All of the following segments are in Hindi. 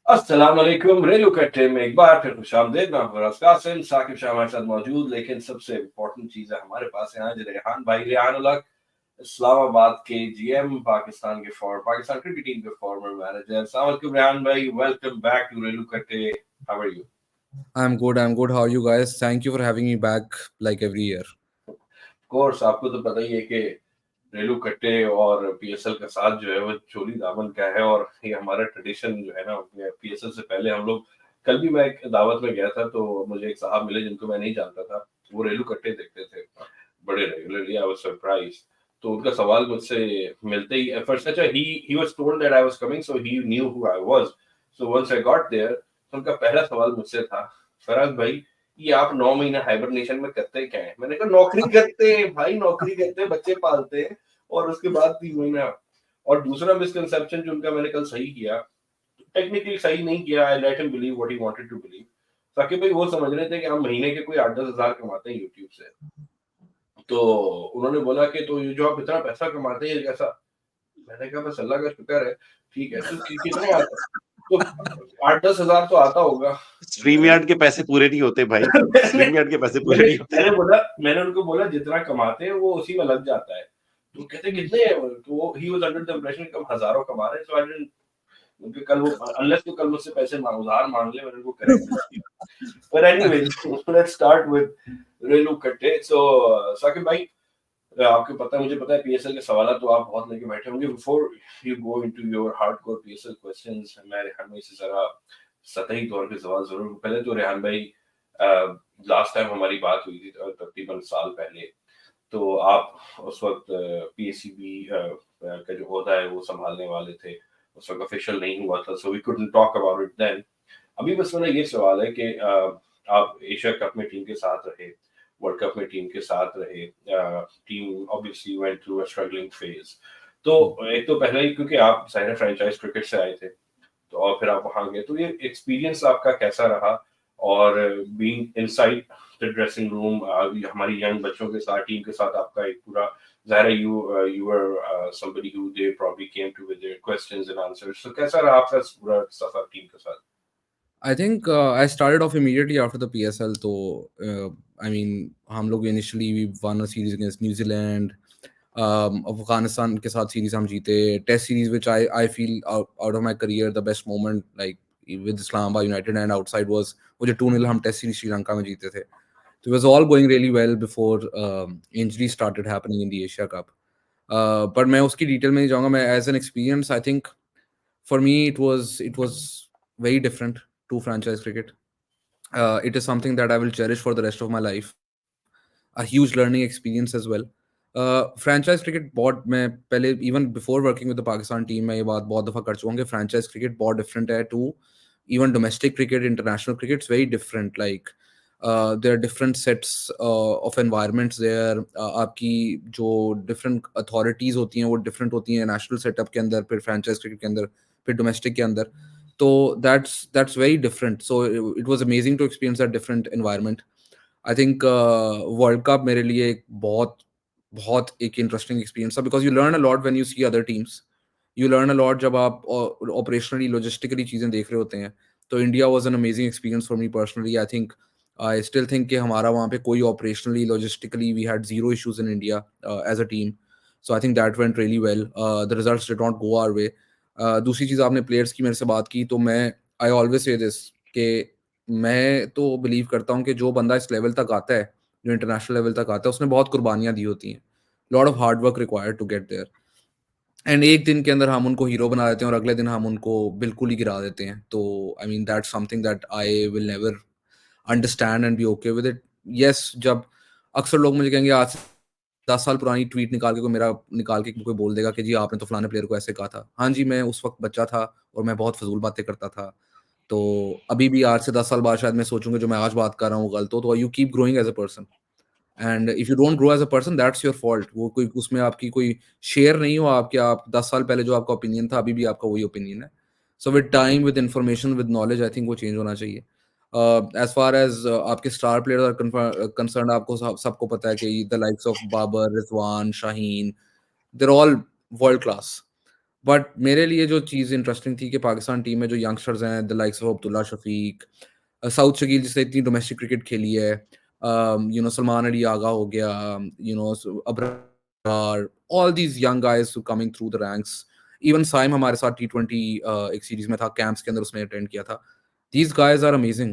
अस्सलाम वालेकुम। रेलू कट्टे में एक बार फिर खुशामदीद। मैं फराज कासिम, साकिब शाह हमारे साथ मौजूद, लेकिन सबसे इम्पोर्टेंट चीज़ है हमारे पास है आज रेहान भाई। रेहान उल हक इस्लामाबाद के जीएम, पाकिस्तान क्रिकेट टीम के फॉर्मर मैनेजर। अस्सलाम वालेकुम रेहान भाई, welcome back to Relu Katte. How are you? I'm good. I'm good. How are you guys? Thank you for having me back like every year. Course आपको तो पता ही है कि रेलू कट्टे और पीएसएल का साथ जो है वो चोली दामन का है, और ये हमारा ट्रेडिशन जो है ना, पीएसएल से पहले हम लोग, कल भी मैं एक दावत में गया था तो मुझे एक साहब मिले जिनको मैं नहीं जानता था। वो रेलू कट्टे देखते थे बड़े रेगुलरली। I was surprise. तो उनका सवाल मुझसे मिलते ही फर्स्ट, अच्छा, he was told that I was coming, so he knew who I was. So once I got there, तो उनका पहला सवाल मुझसे था, फराज भाई, ये आप 9 महीना हाइबरनेशन में करते क्या है? मैंने कहा नौकरी करते हैं भाई, नौकरी करते हैं, बच्चे पालते हैं, और उसके बाद 3 महीना। और दूसरा मिसकंसेप्शन जो उनका मैंने कल सही किया, टेक्निकली सही नहीं किया, I let him believe what he wanted to believe. ताकि भाई वो समझ रहे थे कि हम महीने के कोई 8-10 हजार कमाते हैं यूट्यूब से। तो उन्होंने बोला कि तो ये जो आप इतना पैसा कमाते हैं ये कैसा? मैंने कहा बस अल्लाह का शुक्र है। ठीक है, तो कितने आता? तो 8-10 हजार तो आता होगा। मैंने स्ट्रीम यार्ड के पैसे पूरे नहीं होते भाई। मैंने स्ट्रीम यार्ड के पैसे पूरे मैंने नहीं होते। मैंने उनको बोला जितना कमाते हैं वो उसी में लग जाता है। तो कहते कितने हैं? तो वो he was under the impression कि हम हजारों कमा रहे हैं। सो आई डिडंट, उनके कल वो अनलेस तो कल मुझसे पैसे उधार मांग ले, मैंने उनको करेक्ट नहीं किया। पर एनीवेज, लेट्स स्टार्ट विद रेलू कट्टे। सो साकिब भाई, आपको पता है, मुझे पता है पीएसएल के सवाल तो आप बहुत लेके बैठे होंगे। Before you go into your hardcore PSL questions, मैं रेहान भाई से जरा सतही तौर पे सवाल जरूर। पहले तो रेहान भाई, लास्ट टाइम हमारी बात हुई थी तकरीबन साल पहले, तो आप उस वक्त पीएससीबी का जो होता है वो संभालने वाले थे। उस वक्त ऑफिशियल नहीं हुआ था, so we couldn't talk about it then. अभी बस मेरा ये सवाल है कि आप एशिया कप में टीम के साथ रहे, वर्ल्ड कप में टीम के साथ रहे, team obviously went through a struggling phase. तो एक तो पहले ही, क्योंकि आप सारे फ्रेंचाइज क्रिकेट से आए थे, तो और फिर आप वहां गए, तो ये एक्सपीरियंस आपका कैसा रहा? और being inside the dressing room, हमारी यंग बच्चों के साथ, टीम के साथ आपका एक पूरा, ज़ाहिर है you were somebody who they probably came to with their questions and answers, so कैसा रहा आपका पूरा सफर टीम के साथ? I think I started off immediately after the PSL. So, I mean, हम लोग initially we won a series against New Zealand. Afghanistan के साथ series हम जीते. Test series which I feel out of my career the best moment like with Islamabad United and outside was वो जो 2-0 हम Test series श्रीलंका में जीते थे. So it was all going really well before injuries started happening in the Asia Cup. But मैं उसकी detail में नहीं जाऊँगा. मैं as an experience, I think for me it was very different to franchise cricket. It is something that I will cherish for the rest of my life. A huge learning experience as well. Franchise cricket बहुत मैं पहले even before working with the Pakistan team मैं ये बात बहुत दफ़ा कर चुका हूँ कि franchise cricket बहुत different है to even domestic cricket, international cricket. It's very different. Like there are different sets of environments there. आपकी जो different authorities होती हैं वो different होती हैं national setup के अंदर, फिर franchise cricket के अंदर, फिर domestic के अंदर. तो that's very different. So it was amazing to experience that different environment. I think World Cup मेरे लिए एक बहुत बहुत एक इंटरेस्टिंग एक्सपीरियंस था because you learn a lot when you see other teams. You learn a lot जब आप ऑपरेशनली लॉजिस्टिकली चीज़ें देख रहे होते हैं. तो India was an amazing experience for me personally. I still think कि हमारा वहाँ पे कोई operationally logistically we had zero issues in India as a team. So I think that went really well. The results did not go our way. दूसरी चीज़, आपने प्लेयर्स की मेरे से बात की, तो मैं आई ऑलवेज से दिस कि मैं तो बिलीव करता हूँ कि जो बंदा इस लेवल तक आता है, जो इंटरनेशनल लेवल तक आता है, उसने बहुत कुर्बानियाँ दी होती हैं. Lot of hard work required to get there. And एक दिन के अंदर हम उनको हीरो बना देते हैं और अगले दिन हम उनको बिल्कुल ही गिरा देते हैं. तो I mean that's something that I will never understand and be okay with it. Yes, जब अक्सर लोग मुझे कहेंगे आज से 10 साल पुरानी ट्वीट निकाल के कोई बोल देगा कि जी आपने तो फलाने प्लेयर को ऐसे कहा था. हाँ जी, मैं उस वक्त बच्चा था और मैं बहुत फजूल बातें करता था. तो अभी भी आज से 10 साल बाद शायद मैं सोचूंगा जो मैं आज बात कर रहा हूँ गलत हो. तो you keep growing as a person, and if you don't grow as a person that's your fault. वो कोई उसमें आपकी कोई शेयर नहीं हो आपके. आप 10 साल पहले जो आपका ओपिनियन था अभी भी आपका वही ओपिनियन है. So with time, with information, with knowledge, I think वो चेंज होना चाहिए. एज फार एज आपके स्टार प्लेयर्स आर कंसर्न, आपको सबको पता है कि the likes of Babar, Rizwan, Shaheen, they're all world class. But मेरे लिए जो चीज़ इंटरेस्टिंग थी कि पाकिस्तान टीम में जो यंगस्टर्स हैं, the likes of Abdullah Shafique, Saud Shakeel जिसने इतनी डोमेस्टिक क्रिकेट खेली है, सलमान अली आगा हो गया, Abrar, all these young guys coming through the ranks. Even Saim हमारे साथ T20 एक सीरीज में था, कैंप्स के अंदर उसने अटेंड किया था। These guys are amazing,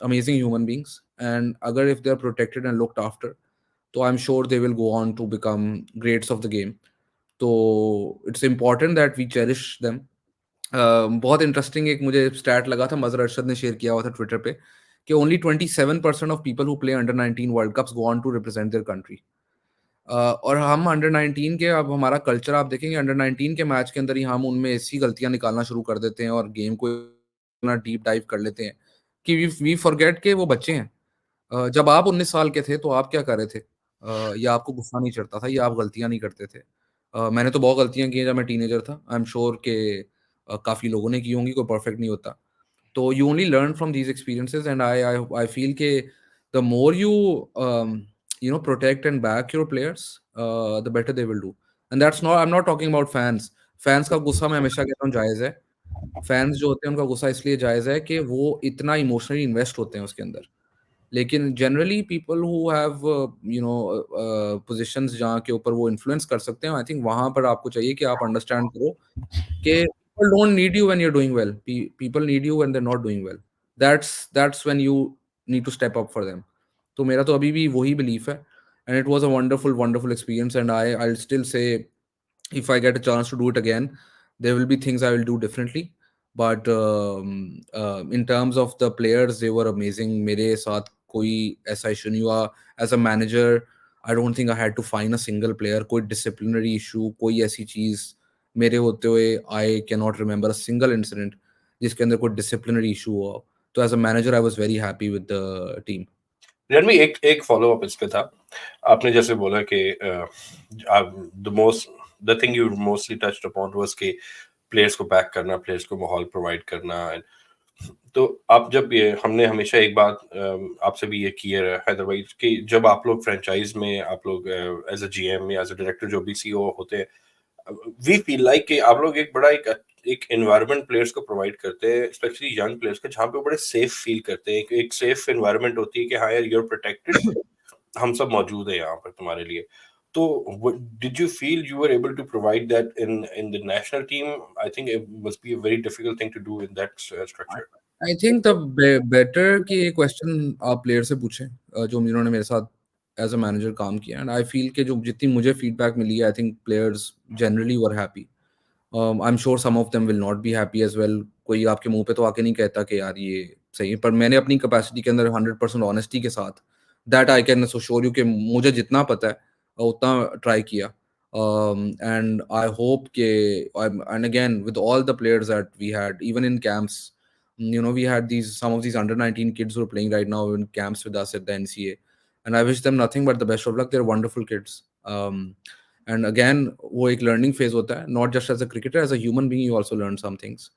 amazing human beings, and अगर if they are protected and looked after, तो I'm sure they will go on to become greats of the game. तो it's important that we cherish them. बहुत इंटरेस्टिंग एक मुझे स्टैट लगा था, मजहर अरशद ने शेयर किया हुआ था ट्विटर पे, कि only 27% of people who play under 19 world cups go on to represent their country. और हम अंडर 19 के, अब हमारा कल्चर आप देखेंगे, अंडर 19 के मैच के अंदर ही हम उनमें ऐसी गलतियां निकालना शुरू कर देते हैं और गेम को इतना डीप डाइव कर लेते हैं कि वी फॉरगेट के वो बच्चे हैं। जब आप 19 साल के थे तो आप क्या कर रहे थे? या आपको गुस्सा नहीं चढ़ता था, या आप गलतियां नहीं करते थे? मैंने तो बहुत गलतियां की हैं जब मैं टीनेजर था। आई एम श्योर कि काफ़ी लोगों ने की होंगी, कोई परफेक्ट नहीं होता। तो you only learn from these experiences, and I feel के the more you protect and back your players, the better they will do. And that's not, I'm not talking about fans. Fans का गुस्सा मैं हमेशा कहता हूँ जायज़ है। फैंस जो होते हैं उनका गुस्सा इसलिए जायज़ है कि वो इतना इमोशनली इन्वेस्ट होते हैं उसके अंदर। लेकिन generally people who have positions जहाँ के ऊपर वो इन्फ्लुएंस कर सकते हैं, आई थिंक वहाँ पर आपको चाहिए कि आप अंडरस्टैंड करो कि people don't need you when you're doing well. People need you when they're not doing well. That's when you need to step up for them. तो मेरा तो अभी भी वही बिलीफ है, and it was a wonderful experience, and I'll still say if I get a chance to do it again, there will be things I will do differently. But in terms of the players, they were amazing. मेरे साथ कोई ऐसा इशू नहीं हुआ. As a manager, I don't think I had to fine a single player. कोई disciplinary issue, कोई ऐसी चीज मेरे होते हुए I cannot remember a single incident जिसके अंदर कोई disciplinary issue हुआ. तो as a manager, I was very happy with the team. रणवी, एक एक फॉलो अप इस पे था। आपने जैसे बोला कि the thing you mostly touched upon was कि प्लेयर्स को बैक करना, प्लेयर्स को माहौल प्रोवाइड करना। तो आप जब ये, हमने हमेशा एक बात आपसे भी ये की है हैदर भाई, कि जब आप लोग फ्रेंचाइज में, आप लोग एज अ जीएम या एज अ डायरेक्टर जो भी सीईओ होते हैं, वी फील लाइक कि आप लोग एक बड़ा एक एनवायरनमेंट प्लेयर्स को प्रोवाइड करते हैं, स्पेशली यंग प्लेयर्स को, जहाँ पे वो बड़े सेफ फील करते हैं। एक सेफ एनवायरनमेंट होती है कि हाँ यार, यू आर प्रोटेक्टेड, हम सब मौजूद है यहाँ पर तुम्हारे लिए। तो did you feel you were able to provide that in the national team? I think it must be a very difficult thing to do in that structure. I think the better कि ये क्वेश्चन आप प्लेयर से पूछें, जो जिन्होंने मेरे साथ एज अ मैनेजर काम किया, एंड आई फील कि जो जितनी मुझे फीडबैक मिली है, I think players generally were happy. I am sure some of them will not be happy as well. कोई आपके मुंह पे तो आके नहीं कहता कि यार ये सही है, पर मैंने अपनी कैपेसिटी के अंदर 100% ऑनेस्टी के साथ, that I can sure you कि मुझे जितना पता है उतना ट्राई किया। एंड आई होप के, and again with all the players that we had even in camps, we had some of these under 19 kids who are playing right now in camps with us at the NCA, and I wish them nothing but the best of luck. They're wonderful kids. And again, वो एक learning phase होता है, not just as a cricketer, as a human being you also learn some things.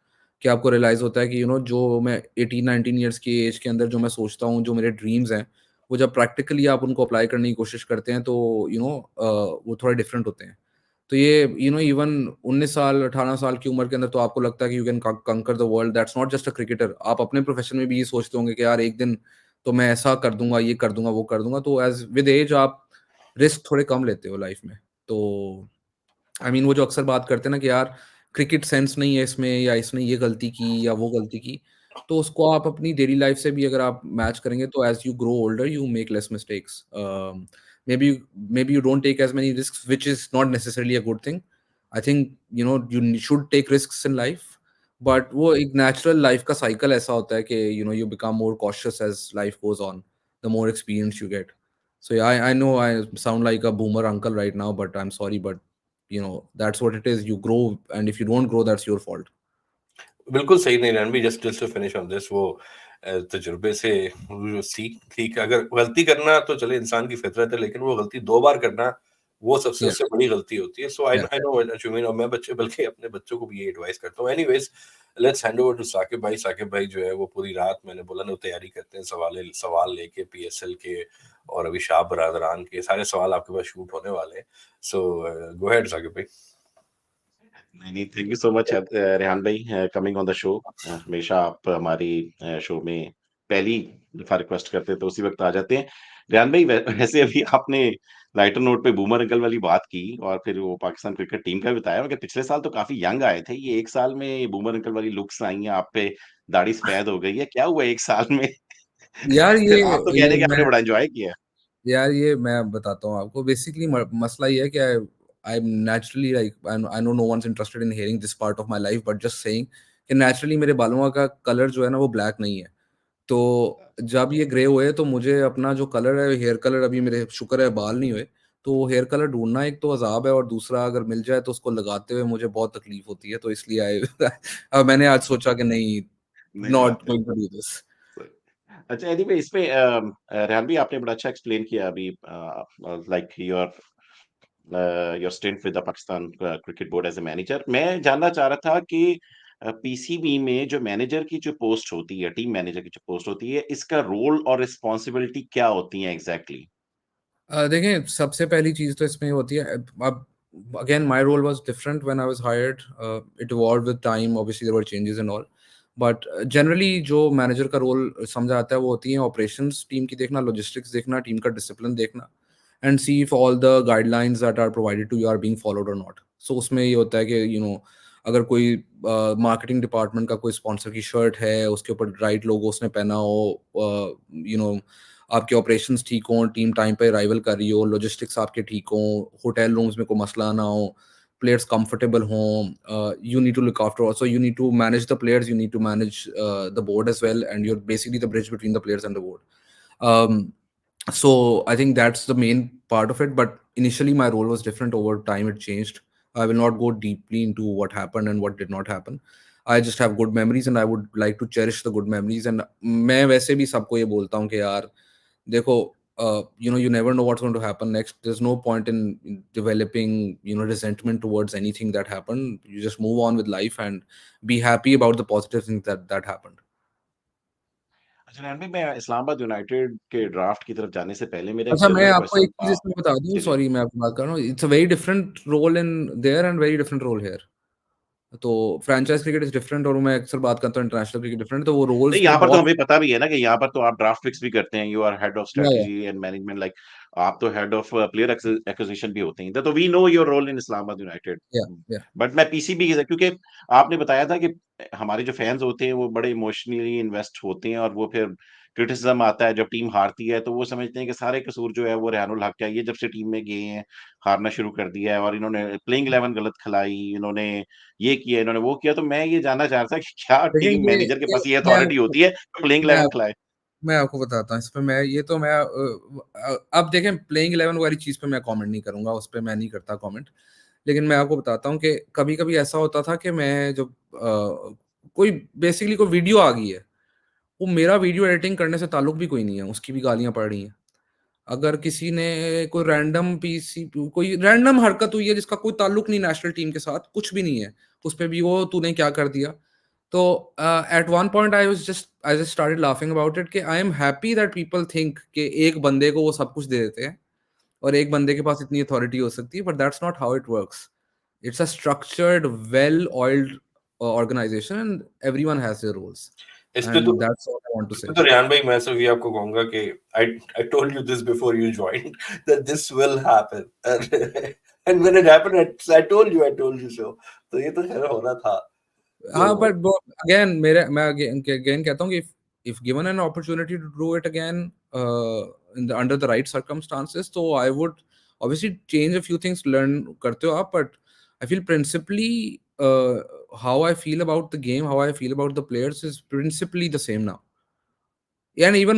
कि आपको realize होता है कि जो मैं 18-19 years की एज के अंदर जो मैं सोचता हूँ, जो मेरे ड्रीम्स हैं, वो जब प्रैक्टिकली आप उनको अप्लाई करने की कोशिश करते हैं तो वो थोड़े डिफरेंट होते हैं। तो ये इवन 19 साल 18 साल की उम्र के अंदर तो आपको लगता है कि यू कैन कंकर the world. That's not just a cricketer, आप अपने प्रोफेशन में भी ये सोचते होंगे कि यार एक दिन तो मैं ऐसा कर दूंगा, ये कर दूंगा, वो कर दूंगा। तो एज विद एज आप रिस्क थोड़े कम लेते हो लाइफ में। तो वो जो अक्सर बात करते हैं ना कि यार क्रिकेट सेंस नहीं है इसमें, या इसने ये गलती की या वो गलती की, तो उसको आप अपनी डेली लाइफ से भी अगर आप मैच करेंगे तो as you grow older you make less mistakes. maybe you don't take as many risks, which is not necessarily a good thing. I think you should take risks in life, but वो एक natural life का cycle ऐसा होता है कि you become more cautious as life goes on, the more experience you get. So yeah, I know I sound like a boomer uncle right now, but I'm sorry, but that's what it is. You grow, and if you don't grow, that's your fault. बिल्कुल सही नहीं Ranvi, just to finish on this, वो तजुर्बे से वो सीख, अगर गलती करना तो चले इंसान की फितरत है, लेकिन वो गलती 2 बार करना, वो सबसे Yeah, उससे बड़ी गलती होती है। So I yeah. I know what you mean, और मैं बल्कि अपने बच्चों को भी ये एडवाइस करता हूँ। Anyways, let's hand over to Saqib भाई। साकिब भाई जो है वो पूरी रात, मैंने बोला ना, वो तैयारी करते हैं सवाल लेके पीएसएल के, और अभी शाह बरादरान के सारे सवाल आपके पास शूट होने वाले हैं। सो गो अहेड साकिब भाई। नहीं, नहीं, thank you so much Rehan भाई कमिंग ऑन द शो। हमेशा आप हमारी शो में पहली दफा रिक्वेस्ट करते हैं तो उसी वक्त आ जाते हैं। रेहान भाई वैसे अभी आपने लाइटर नोट पे बूमर अंकल वाली बात की और फिर वो पाकिस्तान क्रिकेट टीम का भी बताया, मगर पिछले साल तो काफी यंग आए थे, ये एक साल में बूमर अंकल वाली लुक्स आई हैं आप पे, दाढ़ी सफेद हो गई है, क्या हुआ एक साल में? यार आप तो कह रहे ये हैं कि मैं आपने बड़ा एंजॉय किया। यार ये मैं बताता हूँ आपको। बेसिकली मसला ये है कि I am naturally like, I know no one's interested in hearing this part of my life, but just saying कि नेचुरली मेरे बालों का कलर जो है ना वो ब्लैक नहीं है। तो जब ये ग्रे हुए तो मुझे अपना जो कलर है, हेयर कलर, अभी मेरे शुक्र है बाल नहीं हुए, तो हेयर कलर ढूंढना एक तो अजाब है, और दूसरा अगर मिल जाए तो उसको लगाते हुए मुझे बहुत तकलीफ होती है। तो इसलिए आए अब मैंने आज सोचा कि नहीं, नई नॉट बात है। Going to do this. अच्छा, एनीवे इसमें रेहान भी आपने बड़ा अच्छा एक्सप्लेन किया अभी, like your stint with the Pakistan cricket board as a manager. मैं जानना चाह रहा था कि पीसीबी में जो मैनेजर की जो पोस्ट होती है, टीम मैनेजर की जो पोस्ट होती है, इसका रोल और रिस्पॉन्सिबिलिटी क्या होती है एग्जैक्टली? देखें, सबसे पहली चीज़ तो इसमें होती है, अब again my role was different when I was hired. It evolved with time, obviously there were changes and all, but generally जो मैनेजर का रोल समझा आता है वो होती है ऑपरेशंस टीम की देखना, लॉजिस्टिक्स देखना, टीम का डिसिप्लिन देखना, and see if all the guidelines that are provided to you are being followed or not. So उसमें ये होता है कि अगर कोई मार्केटिंग डिपार्टमेंट का कोई स्पॉन्सर की शर्ट है, उसके ऊपर राइट लोगो उसने पहना हो, आपके ऑपरेशंस ठीक हों, टीम टाइम पे अराइवल कर रही हो, लॉजिस्टिक्स आपके ठीक हों, होटल रूम्स में कोई मसला ना हो, प्लेयर्स कंफर्टेबल हों, you need to look after also, you need to manage the players, you need to manage the board as well, and you're basically the bridge between the players and the board. um, so I think that's the main part of it, but initially my role was different. Over time it changed. I will not go deeply into what happened and what did not happen. I just have good memories and I would like to cherish the good memories. And मैं वैसे भी सबको ये बोलता हूँ कि यार देखो, you never know what's going to happen next. There's no point in developing resentment towards anything that happened. You just move on with life and be happy about the positive things that happened. अच्छा रेहान भाई, मैं इस्लामाबाद यूनाइटेड के ड्राफ्ट की तरफ जाने से पहले मेरा एक अच्छा, मैं जनरल आपको क्वेश्चन एक चीज़ था। इसमें बता दूँ, जी, जी। सॉरी मैं आपको बात कर रहा हूँ, it's a very different role in there and very different role here. तो फ्रैंचाइज़ क्रिकेट इज़ डिफरेंट, और मैं अक्सर बात करता हूँ इंटरनेशनल क्रिकेट डिफरेंट, तो वो रोल्स नहीं, पे यहाँ पर तो बहुत। हमें पता भी है ना कि यहाँ पर तो आप ड्राफ्ट पिक्स भी करते हैं, यू आर हेड ऑफ या स्ट्रेटजी एंड मैनेजमेंट, लाइक आप तो हेड ऑफ प्लेयर एक्विजिशन भी होते हैं, तो we know your role in Islamabad United. Yeah yeah but मैं पीसीबी से, क्योंकि आपने बताया था कि हमारे जो फैंस होते हैं वो बड़े इमोशनली इन्वेस्ट होते हैं, और वो फिर क्रिटिसिज्म आता है जब टीम हारती है तो वो समझते हैं कि सारे कसूर जो है वो रेहानुल हक का है, ये जब से टीम में गए हैं हारना शुरू कर दिया है, और इन्होंने प्लेइंग 11 गलत खिलाई, इन्होंने ये किया, इन्होंने वो किया। तो मैं ये जानना चाह रहा था कि क्या देखिए, टीम मैनेजर के ये पास ये मैं अथॉरिटी होती है प्लेइंग मैं 11 खिलाए? मैं आपको बताता हूँ इस पे। मैं ये तो मैं अब देखें, प्लेइंग 11 वाली चीज़ पे मैं कमेंट नहीं करूँगा, उस पे मैं नहीं करता कमेंट। लेकिन मैं आपको बताता हूँ कि कभी-कभी ऐसा होता था कि मैं जब कोई बेसिकली कोई वीडियो आ गई है, वो मेरा वीडियो एडिटिंग करने से ताल्लुक भी कोई नहीं है, उसकी भी गालियाँ पड़ रही हैं। अगर किसी ने कोई रैंडम पीसी कोई रैंडम हरकत हुई है जिसका कोई ताल्लुक नहीं नेशनल टीम के साथ, कुछ भी नहीं है, उस पे भी वो तूने क्या कर दिया? तो at one point I just started laughing about it कि I am happy that people think कि एक बंदे को वो सब कुछ दे देते हैं और एक बंदे के पास इतनी अथॉरिटी हो सकती है, but that's not how it works. It's a structured, well-oiled organization, and everyone has their roles. इस पे तो And that's all I want to इस say. पे तो रेहान भाई मैं सिर्फ ये आपको कहूंगा कि I told you this before you joined that this will happen and when it happened I told you so, तो ये तो खैर होना था। तो हाँ, but वो again मैं again कहता हूँ कि if given an opportunity to do it again, under the right circumstances, so I would obviously change a few things, learn करते हो आप, but I feel principally how I feel about the game, how I feel about the players is principally the same now. यानी इवन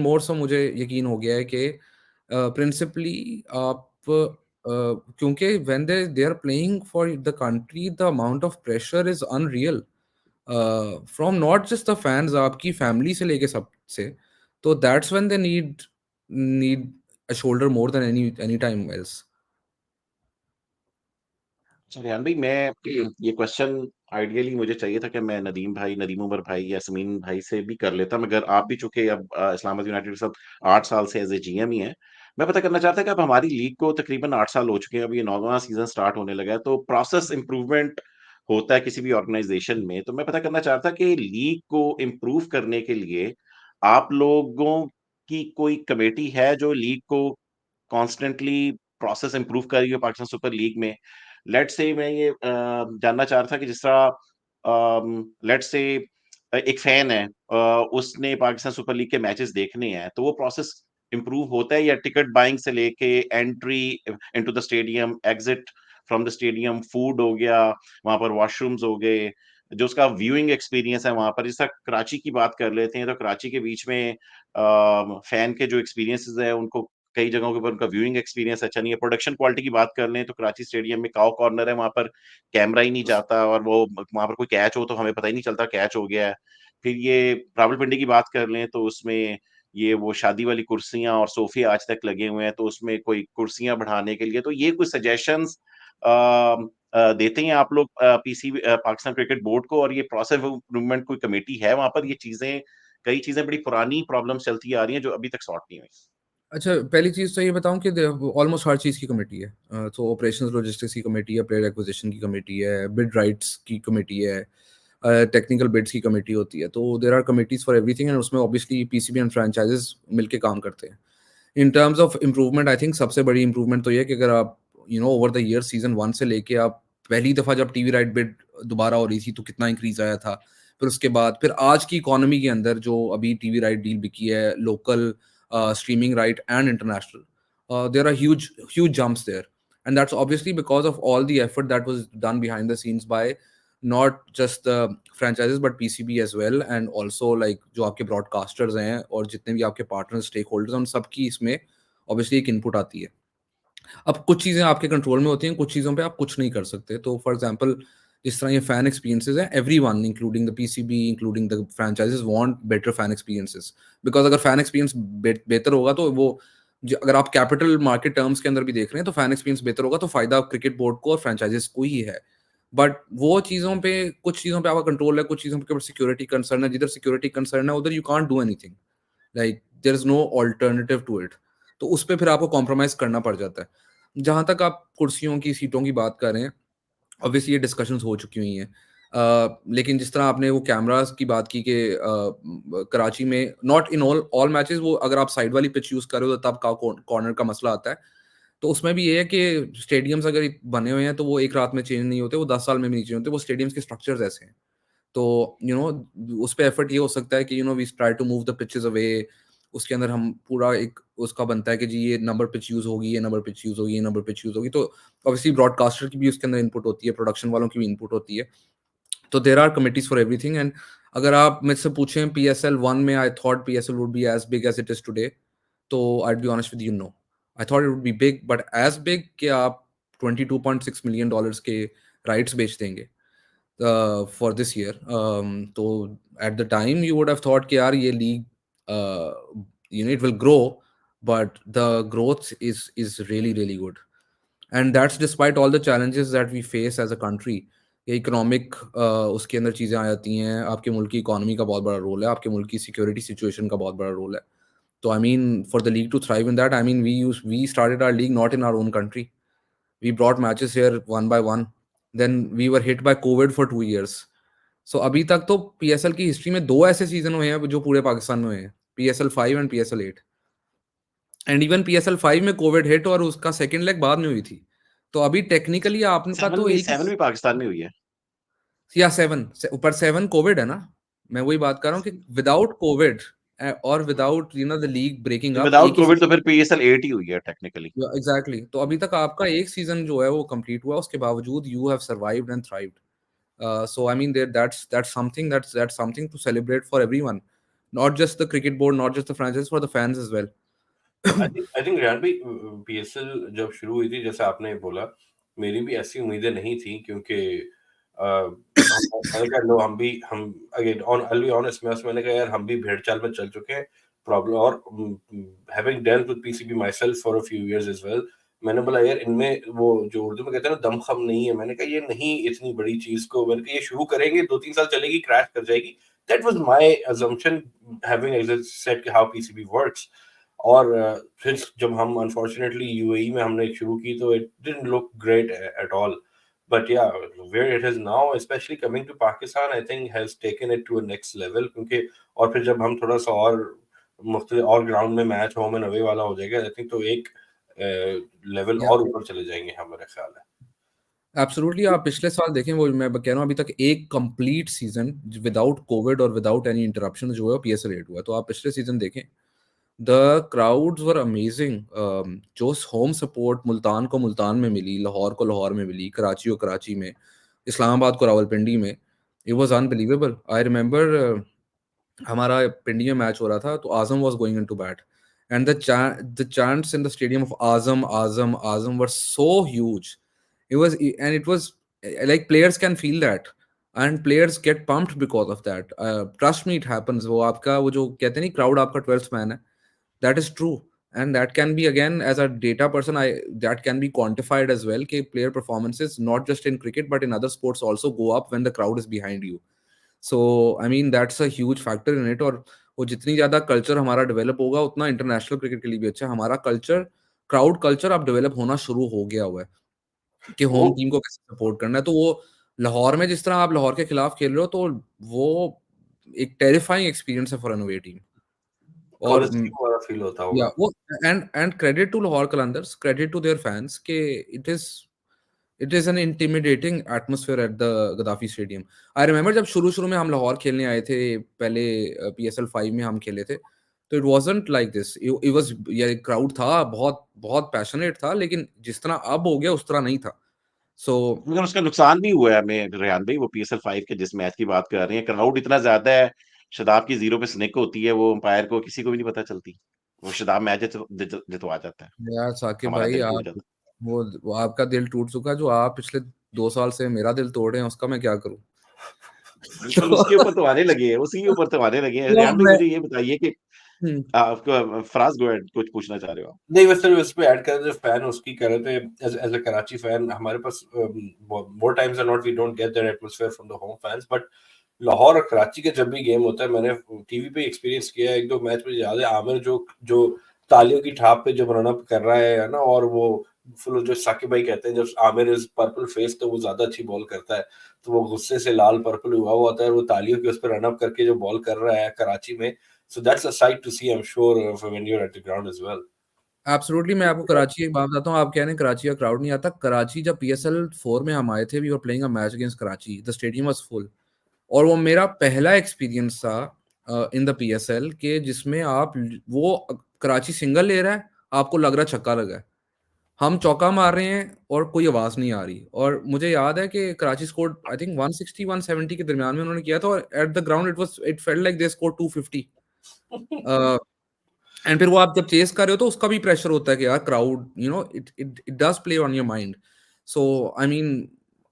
मोर सो मुझे यकीन हो गया है कि प्रिंसिपली आप क्योंकि when they are playing for the country, the amount of pressure is unreal, from not just the fans, आपकी फैमिली से लेके सब से। तो that's when they need a shoulder more than any time else. अच्छा रेहान भाई, मैं ये क्वेश्चन आइडियली मुझे चाहिए था कि मैं नदीम भाई, नदीम उमर भाई या समीन भाई से भी कर लेता, मगर आप भी चूंकि अब इस्लामाबाद यूनाइटेड के साथ 8 साल से एज ए जीएम ही हैं, मैं पता करना चाहता कि अब हमारी लीग को तकरीबन 8 साल हो चुके हैं, अब ये 9वां सीज़न स्टार्ट होने लगा है, तो प्रोसेस इम्प्रूवमेंट होता है किसी भी ऑर्गेनाइज़ेशन में। तो मैं पता करना चाहता कि लीग को इम्प्रूव करने के लिए आप लोगों की कोई कमेटी है जो लीग को कॉन्स्टेंटली प्रोसेस इम्प्रूव कर रही हो पाकिस्तान सुपर लीग में? लेट्स से मैं ये जानना चाह रहा था कि जिस तरह लेट्स से एक फैन है, उसने पाकिस्तान सुपर लीग के मैचेस देखने हैं, तो वो प्रोसेस इम्प्रूव होता है या टिकट बाइंग से लेके entry into the stadium, exit from the stadium, food हो गया, वहाँ पर वॉशरूम्स हो गए, जो उसका व्यूइंग एक्सपीरियंस है वहाँ पर, जैसा कराची की बात कर लेते हैं, तो कराची के बीच में फैन के जो एक्सपीरियंसेस हैं, उनको कई जगहों के ऊपर उनका व्यूइंग एक्सपीरियंस अच्छा नहीं है। प्रोडक्शन क्वालिटी की बात कर लें, तो कराची स्टेडियम में काओ कॉर्नर है, वहाँ पर कैमरा ही नहीं जाता और वो वहाँ पर कोई कैच हो तो हमें पता ही नहीं चलता कैच हो गया है। फिर ये रावलपिंडी की बात कर लें, तो उसमें ये वो शादी वाली कुर्सियाँ और सोफ़े आज तक लगे हुए हैं, तो उसमें कोई कुर्सियाँ बढ़ाने के लिए, तो ये कुछ सजेशंस देते हैं आप लोग पाकिस्तान क्रिकेट बोर्ड को, और ये प्रोसेस इम्प्रूवमेंट कोई कमेटी है वहाँ पर? ये चीज़ें, कई चीज़ें बड़ी पुरानी प्रॉब्लम्स चलती आ रही हैं, जो अभी तक सॉर्ट नहीं हुई। अच्छा, पहली चीज़ तो ये बताऊँ कि ऑलमोस्ट हर चीज़ की कमेटी है। तो ऑपरेशंस लॉजिस्टिक्स की कमेटी है, प्लेयर एक्विजिशन की कमेटी है, बिड राइट्स की कमेटी है, टेक्निकल बिड्स की कमेटी होती है। तो there are committees for everything and उसमें ऑब्वियसली पीसीबी एंड फ्रैंचाइज़ेज़ मिलके काम करते हैं। In terms of improvement I think सबसे बड़ी इम्प्रूवमेंट तो ये है कि अगर आप ओवर द ईयर सीज़न 1 से लेके आप पहली दफ़ा जब टीवी राइट बिड दोबारा हो रही थी तो कितना इंक्रीज़ आया था। फिर उसके बाद फिर आज की इकोनॉमी के अंदर जो अभी टीवी राइट डील बिकी है, local streaming right and international, there are huge jumps there, and that's obviously because of all the effort that was done behind the scenes by not just the franchises but PCB as well, and also like जो आपके broadcasters हैं और जितने भी आपके partners stakeholders हैं उन सबकी इसमें obviously एक input आती है। अब कुछ चीज़ें आपके कंट्रोल में होती हैं, कुछ चीज़ों पे आप कुछ नहीं कर सकते। तो फॉर एग्जांपल जिस तरह ये फैन एक्सपीरियंसेस हैं, everyone including the PCB, including the franchises want better fan experiences, because अगर फैन एक्सपीरियंस बेहतर होगा तो वो अगर आप कैपिटल मार्केट टर्म्स के अंदर भी देख रहे हैं तो फैन एक्सपीरियंस बेहतर होगा तो फ़ायदा क्रिकेट बोर्ड को और फ्रैंचाइज़ेस को ही है। बट वो चीज़ों पे, कुछ चीज़ों पे आपका कंट्रोल है, कुछ चीज़ों पे सिक्योरिटी कंसर्न है, जिधर सिक्योरिटी कंसर्न है उधर you can't do anything, like there is no alternative to it. तो उस पे फिर आपको कॉम्प्रोमाइज़ करना पड़ जाता है। जहाँ तक आप कुर्सियों की, सीटों की बात कर रहे हैं, ऑब्वियसली ये डिस्कशंस हो चुकी हुई हैं। लेकिन जिस तरह आपने वो कैमरास की बात की कि कराची में नॉट इन ऑल मैचेस, वो अगर आप साइड वाली पिच यूज़ कर रहे हो तब का कॉर्नर का मसला आता है। तो उसमें भी ये है कि स्टेडियम्स अगर बने हुए हैं तो वो एक रात में चेंज नहीं होते, वो 10 साल में भी नहीं चेंज होते, वो स्टेडियम्स के स्ट्रक्चर्स ऐसे हैं। तो उस पे एफर्ट ये हो सकता है कि we try to move the pitches away. उसके अंदर हम पूरा एक उसका बनता है कि जी ये नंबर पिच यूज होगी, ये नंबर पिच यूज होगी, ये नंबर पिच यूज होगी। तो ऑब्वियसली ब्रॉडकास्टर की भी उसके अंदर इनपुट होती है, प्रोडक्शन वालों की भी इनपुट होती है। तो there are committees for everything. And अगर आप मुझसे पूछें PSL 1 में I thought PSL would be as big as it is today, तो I be honest with you, no. I thought it would be big but as big कि आप $22.6 मिलियन के राइट्स बेच देंगे for this year. तो at the time you would have thought कि यार ये league uh, it will grow, but the growth is really good, and that's despite all the challenges that we face as a country. Economic उसके अंदर चीज़ें आ जाती हैं, आपके मुल्क की इकोनॉमी का बहुत बड़ा रोल है, आपके मुल्क की सिक्योरिटी सिचुएशन का बहुत बड़ा रोल है। तो I mean for the league to thrive in that, I mean we started our league not in our own country, we brought matches here one by one, then we were hit by COVID for 2 years. So अभी तक तो PSL की हिस्ट्री में 2 ऐसे सीजन हुए हैं जो पूरे पाकिस्तान में हुए हैं, PSL 5 and PSL 8, and even PSL 5 में कोविड हिट और उसका सेकंड लेग बाद में हुई थी। तो अभी टेक्निकली आपका 7 तो भी एक 7 भी पाकिस्तान में हुई है। या 7 ऊपर 7 कोविड है ना। मैं वही बात कर रहा हूँ कि विदाउट कोविड और विदाउट द लीग ब्रेकिंग तो अप विदाउट एक ही कोविड तो सीजन। फिर PSL 8 ही हुई है टेक्निकली। एग्जैक्टली, तो अभी तक आपका एक सीजन जो है वो कंप्लीट हुआ, उसके बावजूद you have survived and thrived. So I mean, that's something that's something to celebrate for everyone, not just the cricket board, not just the franchise, for the fans as well. I think Rehan भाई, PSL जब शुरू हुई थी, जैसे आपने बोला, मेरी भी ऐसी उम्मीदें नहीं थी, क्योंकि मैंने कहा लो, हम again on I will be honest, मैंने कहा यार हम भी भेड़-चाल में चल चुके हैं प्रॉब्लम, और having dealt with PCB myself for a few years as well, मैंने बोला यार इनमें वो जो उर्दू में कहते हैं ना दमख़म नहीं है। मैंने कहा ये नहीं, इतनी बड़ी चीज़ को मैंने कहा ये शुरू करेंगे 2-3 साल चलेगी, क्रैश कर जाएगी। That was my assumption, having said how PCB works. और फिर जब हम अनफॉर्चुनेटली यूएई में हमने शुरू की तो it didn't look great at all, but yeah where it is now specially coming to Pakistan I think has taken it to a next level, क्योंकि और फिर जब हम थोड़ा सा और मुख्तलिफ और ग्राउंड में मैच होम एंड अवे वाला हो जाएगा आई थिंक तो एक लेवल या और ऊपर चले जाएंगे हमारा ख्याल है। एब्सोल्युटली, आप पिछले साल देखें, वो मैं कह रहा हूँ अभी तक एक कंप्लीट सीजन विदाउट कोविड और विदाउट एनी इंटरप्शन जो है पीएसएल 8 हुआ है। तो आप पिछले सीजन देखें, द क्राउड्स वर अमेजिंग। जो होम सपोर्ट मुल्तान को मुल्तान में मिली, लाहौर को लाहौर में मिली, कराची को कराची में, इस्लामाबाद को रावलपिंडी में, it was unbelievable. I remember हमारा पिंडी में मैच हो रहा था तो Azam was going into bat and the chants in the stadium of Azam were so huge. It was like players can feel that and players get pumped because of that. Trust me, it happens. वो आपका वो जो कहते नहीं crowd आपका 12th man है, that is true. And that can be, again, as a data person, that can be quantified as well, कि player performances not just in cricket but in other sports also go up when the crowd is behind you. So I mean that's a huge factor in it. और वो जितनी ज़्यादा कल्चर हमारा डेवलप होगा उतना इंटरनेशनल क्रिकेट के लिए भी अच्छा है। हमारा कल्चर, क्राउड कल्चर अब डेवलप होना शुरू हो गया हुआ है कि होम टीम को कैसे सपोर्ट करना है। तो वो लाहौर में जिस तरह आप लाहौर के खिलाफ खेल रहे हो तो वो एक टेरिफाइंग एक्सपीरियंस है फॉर एन अवे टीम। और कॉलेज वाला फील होता या होगा। वो and credit to Lahore Qalandars, credit to their fans के it is an intimidating atmosphere at the Gaddafi stadium. I remember जब शुरू शुरू में हम लाहौर खेलने आए थे, पहले पीएसएल 5 में हम खेले थे, तो it wasn't like this. It was, ये क्राउड था बहुत बहुत पैशनेट था, लेकिन जिस तरह अब हो गया उस तरह नहीं था। सो मगर उसका नुकसान भी हुआ है हमें रेहान भाई, वो पीएसएल 5 के जिस मैच की बात कर रहे हैं, क्राउड इतना ज्यादा है, शदाब की जीरो पे स्निक होती है, वो अंपायर को किसी को भी नहीं पता चलती, वो शदाब मैच जितवा जाता है, यार साकिब हमारा भाई, दिल टूट आप जाता वो आपका दिल टूट चुका, जो आप पिछले 2 साल से मेरा दिल तोड़े हैं उसका मैं क्या करूं। है। बिल्कुल उसके ऊपर तो आने लगे हैं, उसी के ऊपर तो आने लगे हैं। तो रेहान भाई मैं मुझे ये बताइए कि हम्म, आपको फराज गो अहेड, कुछ पूछना चाह रहे हो आप? नहीं, बस सिर्फ इस पे ऐड कर, जो फैन उसकी कर रहे थे, एज अ कराची फैन हमारे पास more times than not we don't get that atmosphere from the home fans, but Lahore और कराची के जब भी गेम होता है, मैंने टीवी पे एक्सपीरियंस किया है। एक दो मैच मुझे याद है, आमिर जो जो तालियों की थाप पे जब रन अप कर रहा है ना, और वो फुल जो साकिब भाई कहते हैं, जब आमिर इज पर्पल फेस तो वो ज्यादा अच्छी बॉल करता है, तो वो गुस्से से लाल पर्पल हुआ हुआ होता है, वो तालियों के उस पर रन अप करके जो बॉल कर रहा है कराची में, so that's a sight to see, I'm sure, when you're at the ground as well. Absolutely. मैं आपको कराची की एक बात बताता हूँ। आप कह रहे हैं कराची का क्राउड नहीं आता। कराची जब पीएसएल 4 में हम आए थे, we were playing a match against Karachi, the stadium was full. और वो मेरा पहला एक्सपीरियंस था इन द पीएसएल के जिसमें आप वो कराची सिंगल ले रहा है, आपको लग रहा है छक्का लगा है, हम चौका मार रहे हैं और कोई आवाज नहीं आ रही। और मुझे याद है कि कराची स्कोर आई थिंक 160 170 के दरमियान में उन्होंने किया था, और at the ground it felt like they score 250। And फिर वो आप जब चेस कर रहे हो तो उसका भी प्रेशर होता है कि यार crowd, it does play on your mind. So I mean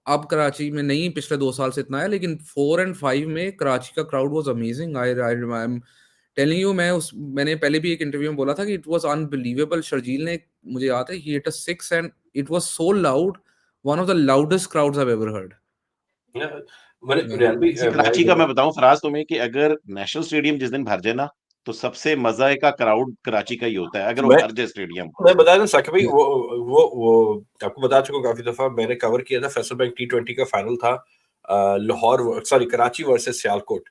अब कराची में नहीं, पिछले 2 साल से इतना है, लेकिन 4 एंड 5 में कराची का crowd was amazing. I am telling you, मैंने पहले भी एक इंटरव्यू में बोला था कि इट वाज अनबिलीवेबल। शर्जील ने, मुझे याद है, he hit a six and it was so loud, one of the loudest crowds I have ever heard. Yeah, मैंने रियान भी जैसे मैं कराची का मैं बताऊं फराज तुम्हें कि अगर नेशनल स्टेडियम जिस दिन भर जाए ना, तो सबसे मजा का क्राउड कराची का ही होता है, अगर वो मैं भर जाए स्टेडियम। मैं बता दूं साकिब भाई, वो आपको बता चुका हूं काफी दफा, मैंने कवर किया था फैसल बैंक T20 का फाइनल था, लाहौर सॉरी कराची वर्सेस सियालकोट,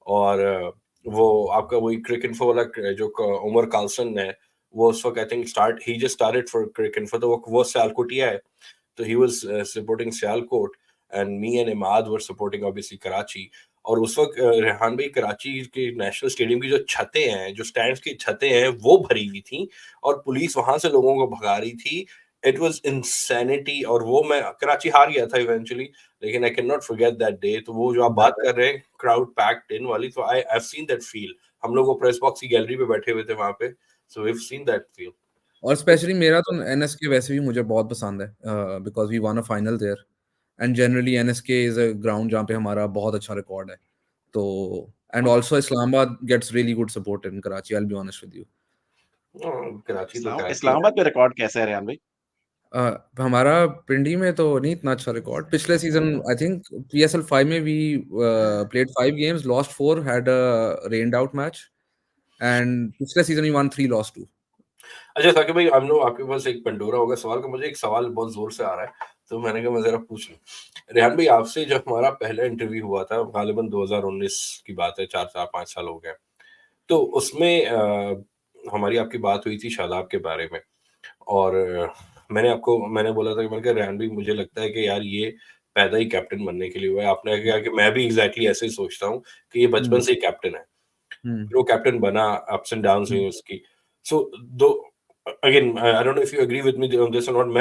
और वो आपका वही क्रिक इन्फो वाला जो उमर कार्लसन है, वो उस वक्त I think he just started for Cricinfo, तो वो सियालकोटिया है, तो he was supporting Sialkot and me and Imad were supporting obviously Karachi। और उस वक्त रेहान भाई, कराची के नेशनल स्टेडियम की जो छतें हैं, जो स्टैंड्स की छतें हैं, वो भरी हुई थी और पुलिस वहां से लोगों को भगा रही थी। इट वाज इंसैनिटी, और वो मैं कराची हार गया था इवेंचुअली, लेकिन I can not forget that day. तो वो जो आप बात कर रहे हैं क्राउड पैक्ड इन वाली, तो I have seen that feel. हम लोग वो प्रेस बॉक्स की गैलरी पे बैठे हुए थे वहां पे, so we have seen that feel. और स्पेशली मेरा तो एनएसके वैसे भी मुझे बहुत पसंद है, because we won a final there and generally NSK is a ground जहाँ पे हमारा बहुत अच्छा रिकॉर्ड है। तो and also Islamabad gets really good support in Karachi, I will be honest with you. Karachi तो कराची है। इस्लामाबाद में रिकॉर्ड कैसा है रेहान भाई? हमारा पिंडी में तो नहीं इतना अच्छा रिकॉर्ड। पिछले सीजन आई थिंक पीएसएल 5 में we played 5 games, lost 4, had a rained out match, and पिछले सीजन वी वन 3, लॉस्ट 2। अच्छा साकिब भाई, आई नो आपके पास एक पंडोरा होगा सवाल का, मुझे एक सवाल बहुत जोर से आ रहा है, तो मैंने कहा मैं जरा पूछ लूं। रेहान भाई, आपसे जब हमारा पहला इंटरव्यू हुआ था, गालिबन 2019 की बात है, 4-5 साल हो गए, तो उसमें हमारी आपकी बात हुई थी शादाब के बारे में, और मैंने बोला था कि मैंने कहा रेहान भाई, मुझे लगता है कि यार ये पैदा ही कैप्टन बनने के लिए हुआ है। आपने कहा कि मैं भी एग्जैक्टली ऐसे ही सोचता हूँ कि ये बचपन से ही कैप्टन है, फिर वो कैप्टन बना, अप्स एंड डाउन्स हुए उसकी। So though again, I don't know if you agree with me on this or not,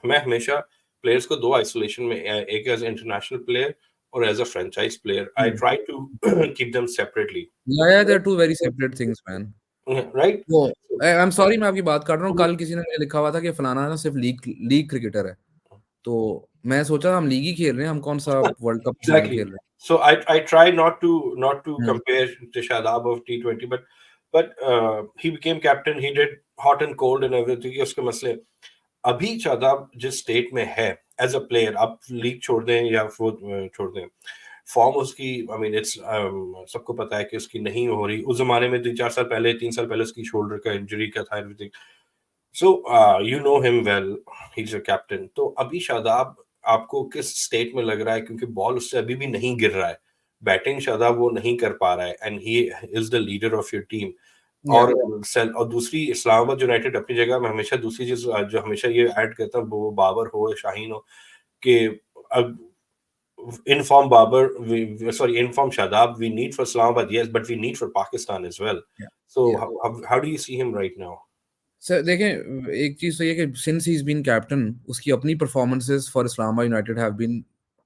मैं हमेशा प्लेयर्स को दो आइसोलेशन में, एक एज इंटरनेशनल प्लेयर और as a franchise player, I try to keep them separately, Yeah, they're two very separate things, man. Right? वो आई एम सॉरी, मैं आपकी बात काट रहा हूँ। कल किसी ने मुझे लिखा हुआ था कि फलाना ना सिर्फ लीग लीग क्रिकेटर है, तो मैं सोचा हम लीग ही खेल रहे हैं, हम कौन सा वर्ल्ड कप नहीं Exactly. खेल रहे So I try not to हैं। compare to Shadab of T20, but he became captain. He did hot and cold and everything. ये उसके मसले। अभी शादाब जिस स्टेट में है एज अ प्लेयर, आप लीग छोड़ दें या वो छोड़ दें, फॉर्म उसकी, आई मीन इट्स, सबको पता है कि उसकी नहीं हो रही। उस जमाने में 3 साल पहले उसकी शोल्डर का इंजरी का था, everything. So you know him well, he is a captain. तो अभी शादाब आपको किस स्टेट में लग रहा है, क्योंकि बॉल उससे अभी भी नहीं गिर रहा है, बैटिंग शादाब वो नहीं कर पा रहा है, and he is the leader of your team. या और दूसरी, इस्लामाबाद यूनाइटेड अपनी जगह। मैं हमेशा दूसरी चीज जो हमेशा ये ऐड करता हूँ, वो बाबर हो या शाहीन हो, कि in-form Babar, in-form Shadab, we need for Islamabad, yes, but we need for Pakistan as well. So या how do you see him right now? Sir देखें, एक चीज तो ये कि since he is been captain, उसकी अपनी performances for Islamabad United have been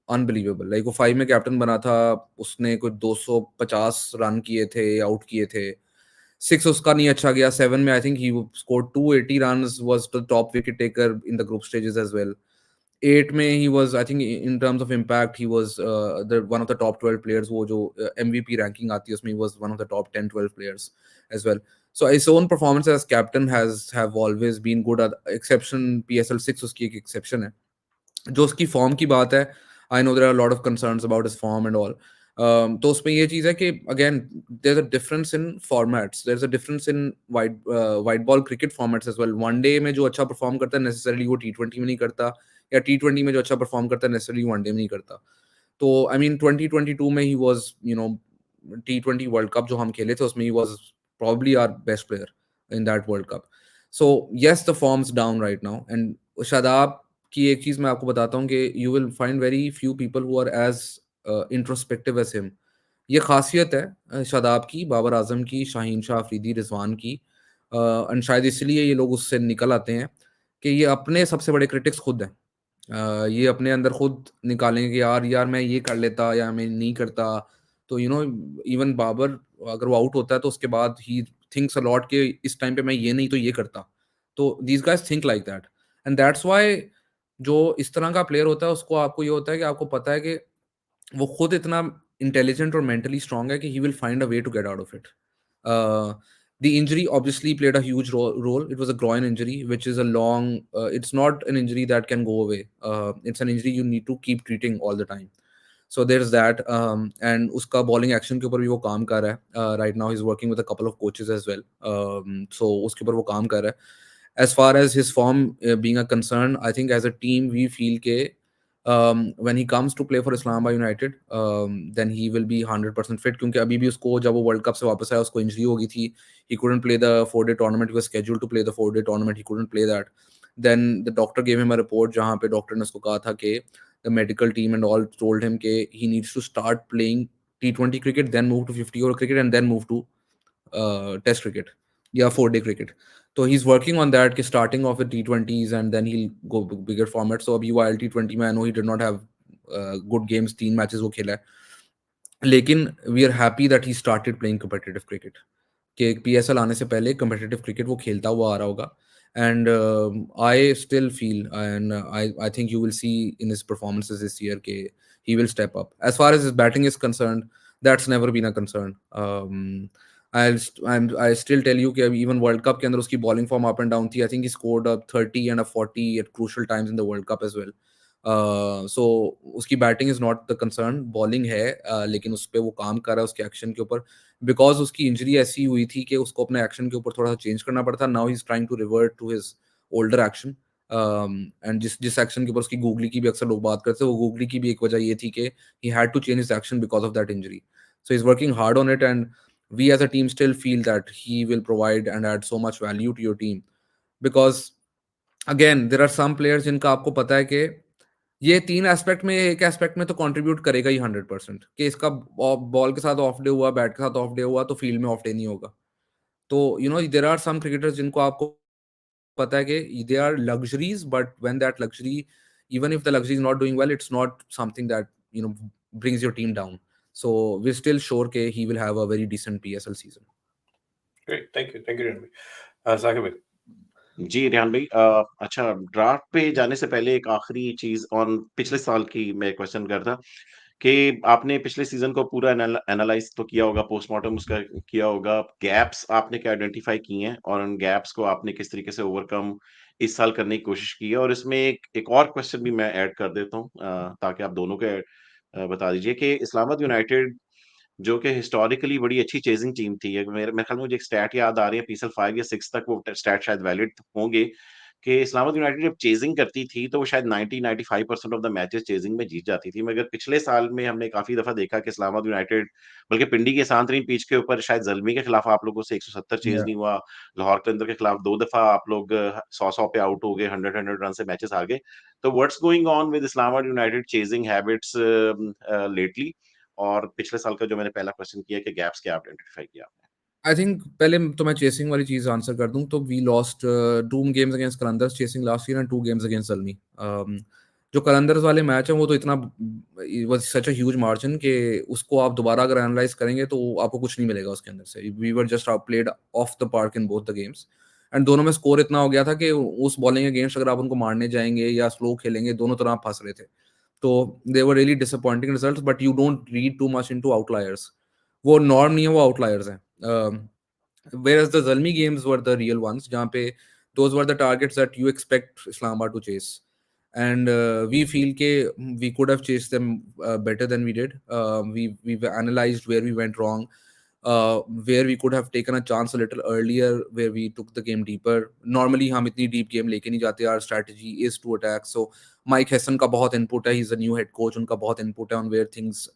unbelievable. Like वो 5 में कैप्टन बना था, उसने कुछ 250 रन किए थे, आउट किए थे। 6 उसका नहीं अच्छा गया। 7 में I think he scored 280 runs, was the top wicket taker in the group stages as well. 8 में he was, I think in terms of impact he was the one of the top 12 players. वो जो एमवीपी रैंकिंग आती है उसमें he was one of the top 10-12 players as well. So his own performance as captain have always been good. Exception PSL 6 उसकी एक exception है। जो उसकी फॉर्म की बात है, I know there are lot of concerns about his form and all. तो उसमें ये चीज़ है कि again there is a difference in formats, there is a difference in white ball cricket formats as well. One day में जो अच्छा परफॉर्म करता है नेसेसरली वो टी20 में नहीं करता, या टी20 में जो अच्छा परफॉर्म करता है नेसेसरली वनडे में नहीं करता। तो आई मीन 2022 में he was, you know, T20 world cup जो हम खेले थे उसमें he was probably our best player in that World Cup. So yes, the form's down right now. And Shadab की एक चीज मैं आपको बताता हूँ कि you will find very few people who are as introspective as him. ये खासियत है शादाब की, बाबर आजम की, शाहीन शाह अफरीदी, रिजवान की। एंड शायद इसलिए ये लोग उससे निकल आते हैं कि ये अपने सबसे बड़े क्रिटिक्स खुद हैं। ये अपने अंदर खुद निकालेंगे कि यार यार मैं ये कर लेता या मैं नहीं करता। तो यू नो, इवन बाबर अगर वो आउट होता है तो उसके बाद ही थिंक्स अ लॉट कि इस टाइम पे मैं ये नहीं तो ये करता। तो these guys think like that, and that's why जो इस तरह का प्लेयर होता है उसको, आपको ये होता है कि आपको पता है कि वो खुद इतना इंटेलिजेंट और मेंटली स्ट्रांग है कि he will find a way to get out of it. The injury obviously played a huge role. It was a groin injury, which is a long, it's not an injury that can go away. It's an injury you need to keep treating all the time. So there's that. And uska bowling action ke upar bhi wo kaam kar raha hai. Right now he's working with a couple of coaches as well. So uske upar wo kaam kar raha hai. As far as his form being a concern, I think as a team we feel ke when he comes to play for Islamabad United, then he will be 100% fit. क्योंकि अभी भी उसको जब वो वर्ल्ड कप से वापस आया उसको इंजरी हो गई थी। He couldn't play the 4-day tournament. He was scheduled to play the 4-day tournament. He couldn't play that. Then the doctor gave him a report जहाँ पे डॉक्टर ने उसको कहा था कि the medical team and all told him कि he needs to start playing T20 cricket, then move to 50-over cricket, and then move to test cricket या 4-day cricket. So he's working on that, कि starting off with T20s and then he'll go bigger format. So अभी वो आया T20 में, I know he did not have good games, 3 matches वो खेला है, लेकिन we are happy that he started playing competitive cricket. कि PSL आने से पहले competitive cricket वो खेलता हुआ आ रहा होगा। And I still feel, and I think you will see in his performances this year कि he will step up. As far as his batting is concerned, that's never been a concern. I still tell you कि even World Cup के अंदर उसकी bowling form up and down थी. I think he scored a 30 and a 40 at crucial times in the World Cup as well. सो उसकी batting is not the concern, bowling है, लेकिन उस पे वो काम कर रहा है उसके एक्शन के ऊपर, बिकॉज़ उसकी इंजरी ऐसी हुई थी कि उसको अपने एक्शन के ऊपर थोड़ा-सा चेंज करना पड़ा था। Now he is trying to revert to his older action, and जिस एक्शन के ऊपर उसकी गूगली की भी अक्सर लोग बात करते हैं, वो गूगली की भी एक वजह ये थी कि he had to change his action because of that injury. So he's working hard on it, and we as a team still feel that he will provide and add so much value to your team, because again there are some players जिनका आपको पता है कि ये 3 एस्पेक्ट में एक एस्पेक्ट में तो कंट्रीब्यूट करेगा ही 100%, कि इसका बॉल के साथ ऑफ डे हुआ, बैट के साथ ऑफ डे हुआ, तो फील्ड में ऑफ डे नहीं होगा। तो देयर आर सम क्रिकेटर्स जिनको आपको पता है कि they are luxuries, but when that luxury, even if the luxury is not doing well, it's not something that brings your team down. So we're still sure कि he will have a very decent PSL season. Great, thank you, Ranbir. Zakir bhai. जी, रेहान भाई अच्छा ड्राफ्ट पे जाने से पहले एक आखिरी चीज़ ऑन पिछले साल की मैं क्वेश्चन कर रहा था कि आपने पिछले सीज़न को पूरा एनालाइज़ तो किया होगा, पोस्टमार्टम उसका किया होगा, गैप्स आपने क्या आइडेंटिफ़ाई किए हैं और उन गैप्स को आपने किस तरीके से ओवरकम इस साल करने की कोशिश की है? और इसमें एक और क्वेश्चन भी मैं ऐड कर देता हूँ ताकि आप दोनों के बता दीजिए कि इस्लामाबाद यूनाइटेड जो कि हिस्टोरिकली बड़ी अच्छी चेजिंग टीम थी। मेरे ख्याल में मुझे एक स्टैट याद आ रही है पीएसएल 5 या 6 तक वो स्टैट शायद वैलिड होंगे कि इस्लामाबाद यूनाइटेड जब चेजिंग करती थी तो वो शायद 90-95% ऑफ द मैचेस चेजिंग में जीत जाती थी। मगर पिछले साल में हमने काफ़ी दफ़ा देखा कि इस्लामाबाद यूनाइटेड बल्कि पिंडी के सांतरीन पिच के ऊपर शायद ज़ल्मी के खिलाफ आप लोगों से 170 चेज़ Yeah. नहीं हुआ। लाहौर कलंदर के खिलाफ 2 दफ़ा आप लोग 100-100 पे आउट हो गए, 100-100 रन से मैचेस हार गए। तो what's going on with Islamabad United chasing habits lately? और पिछले साल का जो मैंने पहला क्वेश्चन किया कि गैप्स क्या आइडेंटिफाई किया आपने? I think पहले तो मैं चेसिंग वाली चीज आंसर कर दूं, तो we lost 2 games against Qalandars chasing last year and 2 games against Zalmi. जो कलंदर्स वाले मैच हैं वो तो इतना was such a huge margin कि उसको आप दोबारा अगर एनालाइज करेंगे तो आपको कुछ नहीं मिलेगा उसके अंदर से। We were just played off the park in both the games, and दोनों में स्कोर इतना हो गया था कि उस बॉलिंग अगेंस्ट अगर आप उनको मारने जाएंगे या स्लो खेलेंगे, दोनों तरह आप फंस रहे थे। तो they were really disappointing results, but you don't read too much into outliers. वो नॉर्म नहीं है, वो आउटलायर्स हैं। Whereas the Zalmi games were the real ones, जहाँ पे those were the targets that you expect Islamabad to chase, and we feel के we could have chased them better than we did. We've analyzed where we went wrong, where we could have taken a chance a little earlier, where we took the game deeper. Normally हम इतनी deep game लेके नहीं जाते. Our strategy is to attack. So Mike Hesson का बहुत input है. He's a new head coach. उनका बहुत input है on where things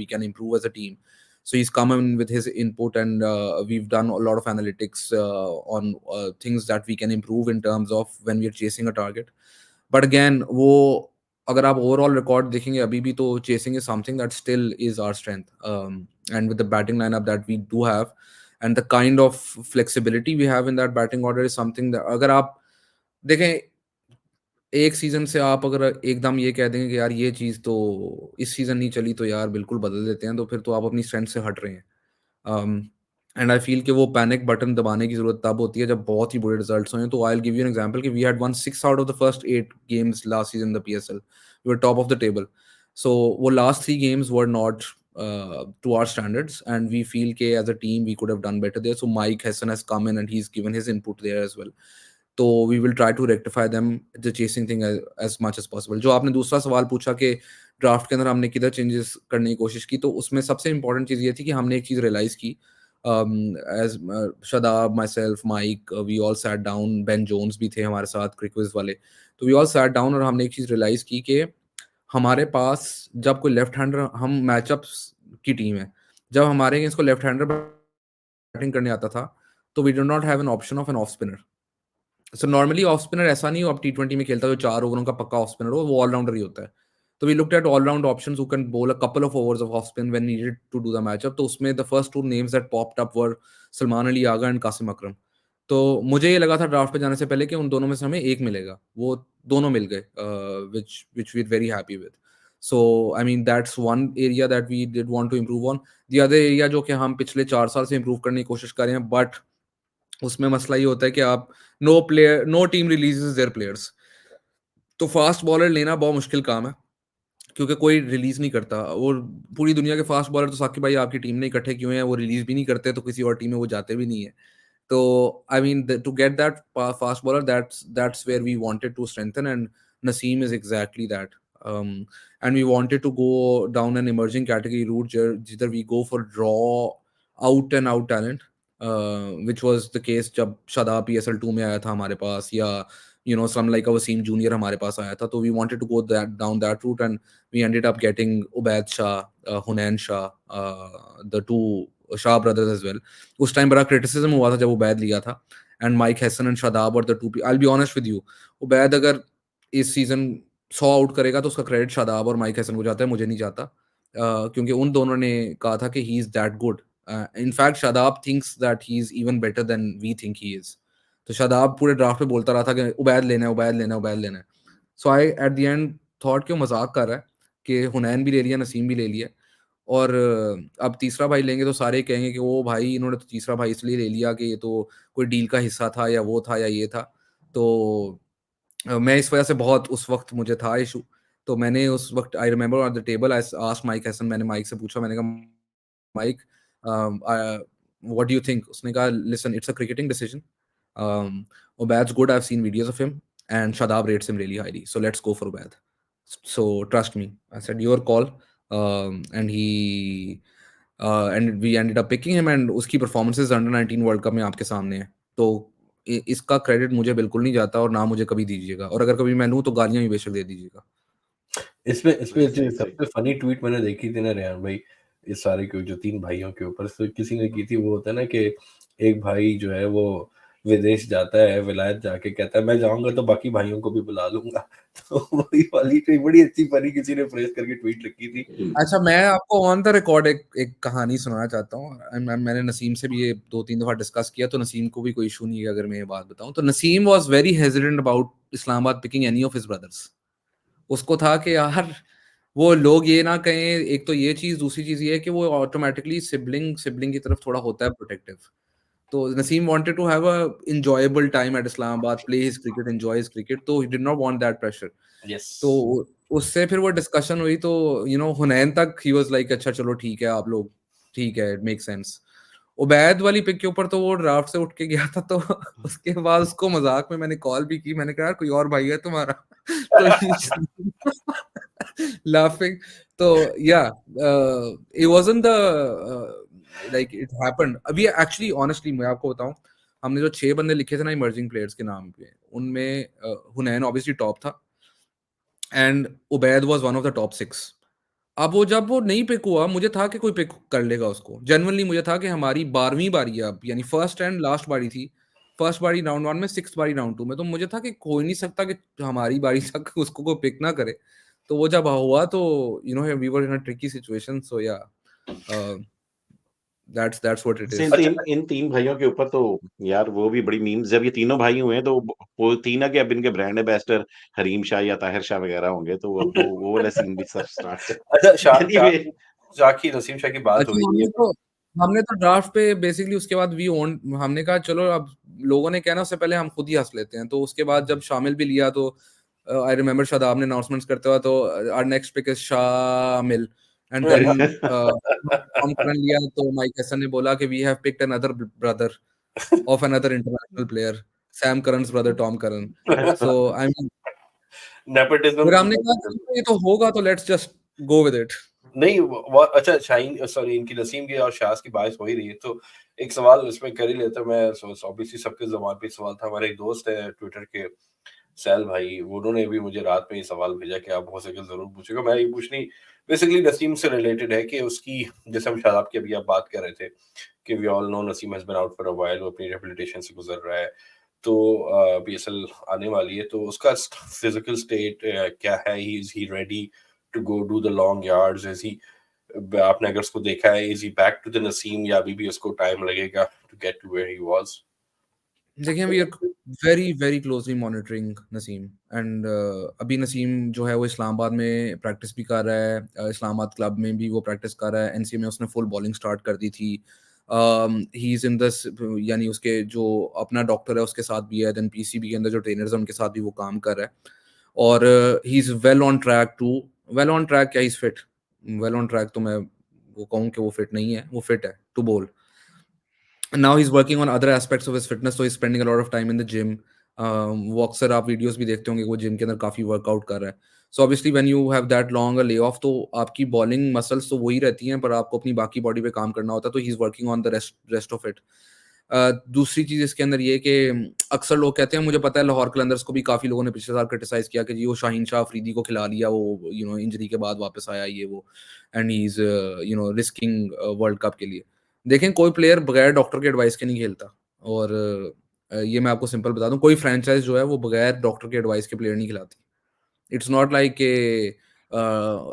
we can improve as a team. So he's come in with his input, and we've done a lot of analytics on things that we can improve in terms of when we're chasing a target. But again, वो अगर आप overall record देखेंगे अभी भी, तो chasing is something that still is our strength. And with the batting lineup that we do have, and the kind of flexibility we have in that batting order is something that अगर आप देखें एक सीजन से आप अगर एकदम ये कह देंगे कि यार ये चीज़ तो इस सीजन नहीं चली तो यार बिल्कुल बदल देते हैं, तो फिर तो आप अपनी स्ट्रेंथ से हट रहे हैं। एंड आई फील कि वो पैनिक बटन दबाने की जरूरत तब होती है जब बहुत ही बुरे रिजल्ट्स हों। तो I will give you an example कि we had one 6 out of the first 8 games last season the PSL, we were top of the table. So वो last 3 games were not to our standards, and we feel ke as a team we could have done better there. So Mike Hesson has come in and he's given his input there as well. तो we will try to rectify them, the chasing thing as much as possible. जो आपने दूसरा सवाल पूछा कि ड्राफ्ट के अंदर हमने किधर चेंजेस करने की कोशिश की, तो उसमें सबसे इंपॉर्टेंट चीज़ ये थी कि हमने एक चीज़ रियलाइज़ की, as Shadab, myself, Mike, we all sat down, Ben Jones भी थे हमारे साथ क्रिकविज वाले, तो we all sat down और हमने एक चीज़ रियलाइज़ की कि हमारे पास जब कोई लेफ्ट हैंडर, हम मैचअप्स की टीम है, जब हमारे अगेंस्ट को लेफ्ट हैंडर बैटिंग करने आता था तो we do not have an option of an off spinner. So normally off spinner ऐसा नहीं हो आप टी20 में खेलता है जो 4 ओवरों का पक्का ऑफ स्पिनर हो, वो ऑलराउंडर ही होता है। तो we looked at allround options who can bowl a couple of overs of spin when needed to do the matchup. तो उसमें the first 2 names that popped up were Salman Ali Agha and Qasim Akram. तो मुझे ये लगा था ड्राफ्ट पे जाने से पहले कि उन दोनों में से हमें एक मिलेगा, वो दोनों मिल गए, which we are very happy with. So I mean that's one area that we did want to improve on. The other area जो कि हम पिछले 4 साल से इंप्रूव करने की कोशिश कर रहे हैं, बट उसमें मसला ये होता है कि आप know team releases their players. तो फास्ट बॉलर लेना बहुत मुश्किल काम है क्योंकि कोई रिलीज नहीं करता, और पूरी दुनिया के फास्ट बॉलर तो साकिब भाई आपकी टीम ने इकट्ठे किए हैं, वो रिलीज भी नहीं करते, तो किसी और टीम में वो जाते भी नहीं है। तो I mean to get that fast bowler, that's where we wanted to strengthen, and Naseem is exactly that. And we wanted to go down an emerging category route, जिधर we go for raw, out and out talent, which was the case जब शादाब PSL2 में आया था हमारे पास, या some like a Wasim Junior हमारे पास आया था. तो we wanted to go down that route, and we ended up getting Ubaid Shah, Hunain Shah, the two Shah brothers as well. उस टाइम बड़ा criticism हुआ था जब उबैद लिया था, and Mike Hesson and Shadab were the two people. I'll be honest with you, Ubaid अगर इस सीजन 100 आउट करेगा तो उसका क्रेडिट शादाब और माइक हैसन को जाता है, मुझे नहीं जाता, क्योंकि उन दोनों ने कहा था कि he is that good. In fact Shadab thinks that he is even better than we think he is. तो शादाब पूरे ड्राफ्ट में बोलता रहा था कि उबैद लेना है, उबैद लेना है, उबैद लेना है. So I at the end thought कि वो मजाक कर रहा है कि हुनैन भी ले लिया, नसीम भी ले लिया, और अब तीसरा भाई लेंगे तो सारे कहेंगे कि वो भाई इन्होंने तो तीसरा भाई इसलिए ले लिया कि ये तो कोई डील का हिस्सा था, या वो था, या ये था. तो मैं इस वजह से बहुत उस वक्त मुझे था इशू. तो मैंने उस वक्त I remember on the table I asked Mike Hasan, मैंने माइक से पूछा, मैंने कहा Mike what do you think. उसने कहा listen, it's a cricketing decision, Ubaid's good, I've seen videos of him, and Shadab rates him really highly, so let's go for Ubaid, so trust me. I said your call, and we ended up picking him, and उसकी performances under 19 वर्ल्ड कप में आपके सामने है. तो इसका क्रेडिट मुझे बिल्कुल नहीं जाता, और ना मुझे कभी दीजिएगा, और अगर कभी मैं लूं तो गालियां भी बेशक दे दीजिएगा. इसमें सबसे फनी ट्वीट मैंने देखी थी ना रेहान भाई, इस सारे के जो 3 भाइयों के ऊपर, तो किसी ने की थी, वो होता है ना कि एक भाई जो है वो विदेश जाता है, विलायत जाके कहता है मैं जाऊंगा तो बाकी भाइयों को भी बुला लूंगा. तो वही वाली ट्वीट बड़ी अच्छी फनी किसी ने फ्रेज करके ट्वीट लिखी थी. अच्छा, मैं आपको ऑन द रिकॉर्ड एक कहानी सुनाना चाहता हूँ. मैंने नसीम से भी ये 2-3 दफा डिस्कस किया, तो नसीम को भी कोई इशू नहीं है अगर मैं ये बात बताऊं. तो Naseem was very hesitant about Islamabad picking any of his brothers. उसको था कि यार वो लोग ये ना कहें, एक तो ये चीज, दूसरी चीज ये है कि वो ऑटोमेटिकली सिबलिंग की तरफ थोड़ा होता है प्रोटेक्टिव. तो Naseem wanted to have an enjoyable time at Islamabad, play his cricket, enjoy his cricket, तो he did not want that pressure. Yes. तो उससे फिर वो डिस्कशन हुई, तो हुनैन तक ही वाज लाइक अच्छा चलो ठीक है, आप लोग ठीक है, इट मेक सेंस. उबैद वाली पिक के ऊपर तो वो ड्राफ्ट से उठ के गया था, तो उसके बाद उसको मजाक में मैंने कॉल भी की, मैंने कहा यार कोई और भाई है तुम्हारा. तो लाफिंग. तो या it wasn't the like it happened. अभी एक्चुअली ऑनेस्टली मैं आपको बताऊं, हमने जो 6 बंदे लिखे थे ना इमर्जिंग प्लेयर्स के नाम पे, उनमें हुनैन ऑब्वियसली टॉप था, and Ubaid was one of the top 6. अब वो जब वो नहीं पिक हुआ, मुझे था कि कोई पिक कर लेगा उसको. जेन्युइनली मुझे था कि हमारी 12वीं बारी है अब, यानी फर्स्ट एंड लास्ट बारी थी. फर्स्ट बारी राउंड 1 में, 6th बारी राउंड 2 में, तो मुझे था कि कोई नहीं सकता कि हमारी बारी तक उसको कोई पिक ना करे. तो वो जब हुआ तो we were in a tricky situation. So yeah that's what it is. इन 3 भाइयों के ऊपर तो यार वो भी बड़ी मीम्स, जब ये तीनों भाई हुए तो वो तीनों के अब इनके ब्रांड एम्बेसडर हरीम शाह या ताहिर शाह वगैरह होंगे, तो अब वो वाला सीन भी सब स्टार्ट. अच्छा, Anyway, शाकी नसीम शाह की बात हो रही है. हमने तो ड्राफ्ट पे बेसिकली उसके बाद हमने कहा चलो अब लोगों ने कहना उससे पहले हम खुद ही हंस लेते हैं. तो उसके बाद जब शामिल भी लिया, तो आई रिमेम्बर शादाब ने अनाउंसमेंट्स करते हुआ, तो आवर नेक्स्ट पिक इज शामिल, एंड देन हम करन लिया, तो माइक हसन ने बोला कि we have picked another brother of another international player, Sam Curran's brother Tom Curran. So I mean nepotism. फिर हमने कहा ये तो होगा, तो let's just go with it. नहीं वो अच्छा, शाहीन सॉरी, इनकी नसीम की और शाज की बात हो ही रही है, तो एक सवाल इसमें कर ही लेता मैं. ऑब्वियसली सबके ज़बान पे सवाल था. हमारे एक दोस्त है ट्विटर के, सैल भाई, उन्होंने भी मुझे रात में ये सवाल भेजा कि आप हो सके जरूर पूछेगा. मैं ये पूछनी बेसिकली नसीम से रिलेटेड है कि उसकी, जैसे हम शादाब की अभी आप बात कर रहे थे कि we all know Naseem has been out for a while, वो अपनी रिहैबिलिटेशन से गुजर रहा है, तो पीएसएल आने वाली है, तो उसका फिजिकल स्टेट क्या है? Is he ready to go do the long yards? Is he, आपने अगर उसको देखा है, is he back to the Naseem, या अभी भी उसको टाइम लगेगा to get to where he was? देखिए, we are very very closely monitoring Naseem, and अभी नसीम जो है वो इस्लामाबाद में प्रैक्टिस भी कर रहा है, इस्लामाबाद क्लब में भी वो प्रैक्टिस कर रहा है. एनसीए में उसने फुल बॉलिंग स्टार्ट कर दी थी. ही इज इन दिस, यानी उसके जो अपना डॉक्टर है उसके साथ भी है, देन पीसीबी के अंदर जो ट्रेनर्स हैं उनके साथ भी वो काम कर रहा है, और he is well on track क्या, he is fit, well on track. तो मैं वो कहूँ कि वो फिट नहीं है, वो फिट है टू बोल. Now he's working on other aspects of his fitness, so he's spending a lot of time in the gym. वो अक्सर आप वीडियोस भी देखते होंगे, वो जिम के अंदर काफ़ी वर्कआउट कर रहा है। So obviously when you have that long a lay off, तो आपकी बॉलिंग मसल्स तो वही रहती हैं, पर आपको अपनी बाकी बॉडी पे काम करना होता है, तो he is working on the rest of it. दूसरी चीज़ इसके अंदर ये है कि अक्सर लोग कहते हैं, मुझे पता है लाहौर कलंदर्स को भी काफ़ी लोगों ने पिछले साल क्रिटिसाइज़ किया कि जी वो शाहीन शाह अफरीदी को खिला लिया, वो इंजरी के बाद वापस आया ये वो, and he is risking world cup के लिए। देखें, कोई प्लेयर बगैर डॉक्टर के एडवाइस के नहीं खेलता, और ये मैं आपको सिंपल बता दूँ, कोई फ्रैंचाइज़ जो है वो बगैर डॉक्टर के एडवाइस के प्लेयर नहीं खिलाती। इट्स नॉट लाइक के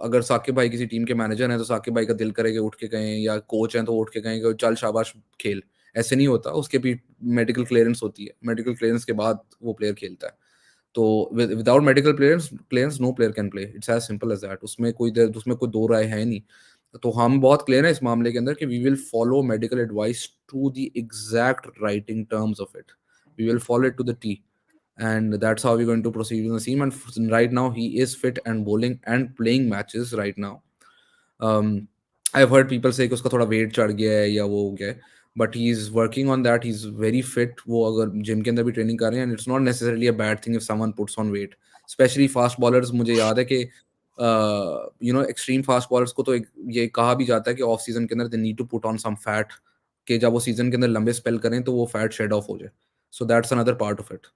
अगर साकिब भाई किसी टीम के मैनेजर हैं, तो साकिब भाई का दिल करे कि उठ के कहें, या कोच हैं तो उठ के कहें कि चल शाबाश खेल। ऐसे नहीं होता, उसके भी मेडिकल क्लियरेंस होती है, मेडिकल क्लियरेंस के बाद वो प्लेयर खेलता है। तो without medical clearance clearance no player can play, it's as simple as that. उसमें कोई दो राय है नहीं। तो हम बहुत क्लियर हैं इस मामले के अंदर कि we will follow medical advice to the exact writing terms of it, we will follow it to the T, and that's how we're going to proceed in the team. And right now he is fit and bowling and playing matches right now. I've heard people say कि उसका थोड़ा वेट चढ़ गया है या वो हो गया है, but he is working on that, he is very fit. वो अगर जिम के अंदर भी ट्रेनिंग कर रहे हैं, and it's not necessarily a bad thing if someone puts on weight, specially fast bowlers. मुझे याद है कि एक्सट्रीम फास्ट बॉलर्स को तो ये कहा भी जाता है कि ऑफ सीजन के अंदर they need to put on some fat, कि जब वो सीजन के अंदर लंबे स्पेल करें तो वो फैट शेड ऑफ हो जाए। So that's another part of it.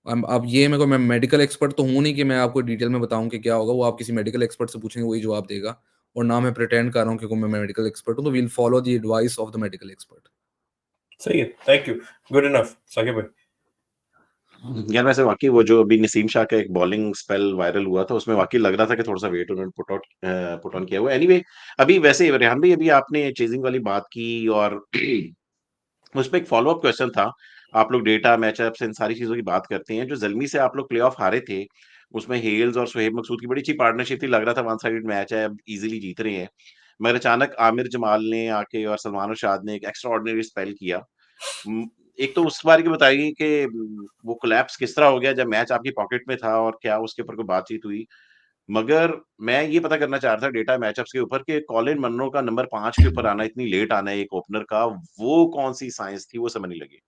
अब ये मैं मेडिकल एक्सपर्ट तो हूँ नहीं कि मैं आपको डिटेल में बताऊं कि क्या होगा, वो आप किसी मेडिकल एक्सपर्ट से पूछेंगे, वही जवाब देगा। और ना मैं प्रिटेंड कर रहा हूँ कि मैं मेडिकल एक्सपर्ट हूँ, तो we'll follow the advice of the medical expert. सही है, thank you, good enough Saqib भाई। यार वैसे वाकई वो जो अभी नसीम शाह का एक बॉलिंग स्पेल वायरल हुआ था, उसमें वाकई लग रहा था कि थोड़ा सा वेट उन्होंने पुट ऑन किया हुआ। एनीवे, अभी वैसे रेहान भाई, अभी आपने चेजिंग वाली बात की, और उस पे एक फॉलो अप क्वेश्चन था। आप लोग डेटा मैचअप्स इन सारी चीजों की बात करते हैं, जो ज़ल्मी से आप लोग प्लेऑफ हारे थे, उसमें हेल्स और सोहेब मकसूद की बड़ी अच्छी पार्टनरशिप थी, लग रहा था वन साइडेड मैच है, अब इजीली जीत रहे हैं। मगर अचानक आमिर जमाल ने आके और सलमान और शाद ने एक एक्स्ट्रा ऑर्डिनरी स्पेल किया। एक तो उस बारे की बताइए कि वो कोलैप्स किस तरह हो गया जब मैच आपकी पॉकेट में था, और क्या उसके ऊपर कोई बातचीत हुई? मगर मैं ये पता करना चाह रहा था डेटा मैचअप्स के ऊपर कि कॉलिन मनरो का नंबर 5 के ऊपर आना, इतनी लेट आना है एक ओपनर का, वो कौन-सी साइंस थी, वो समझ नहीं लगी।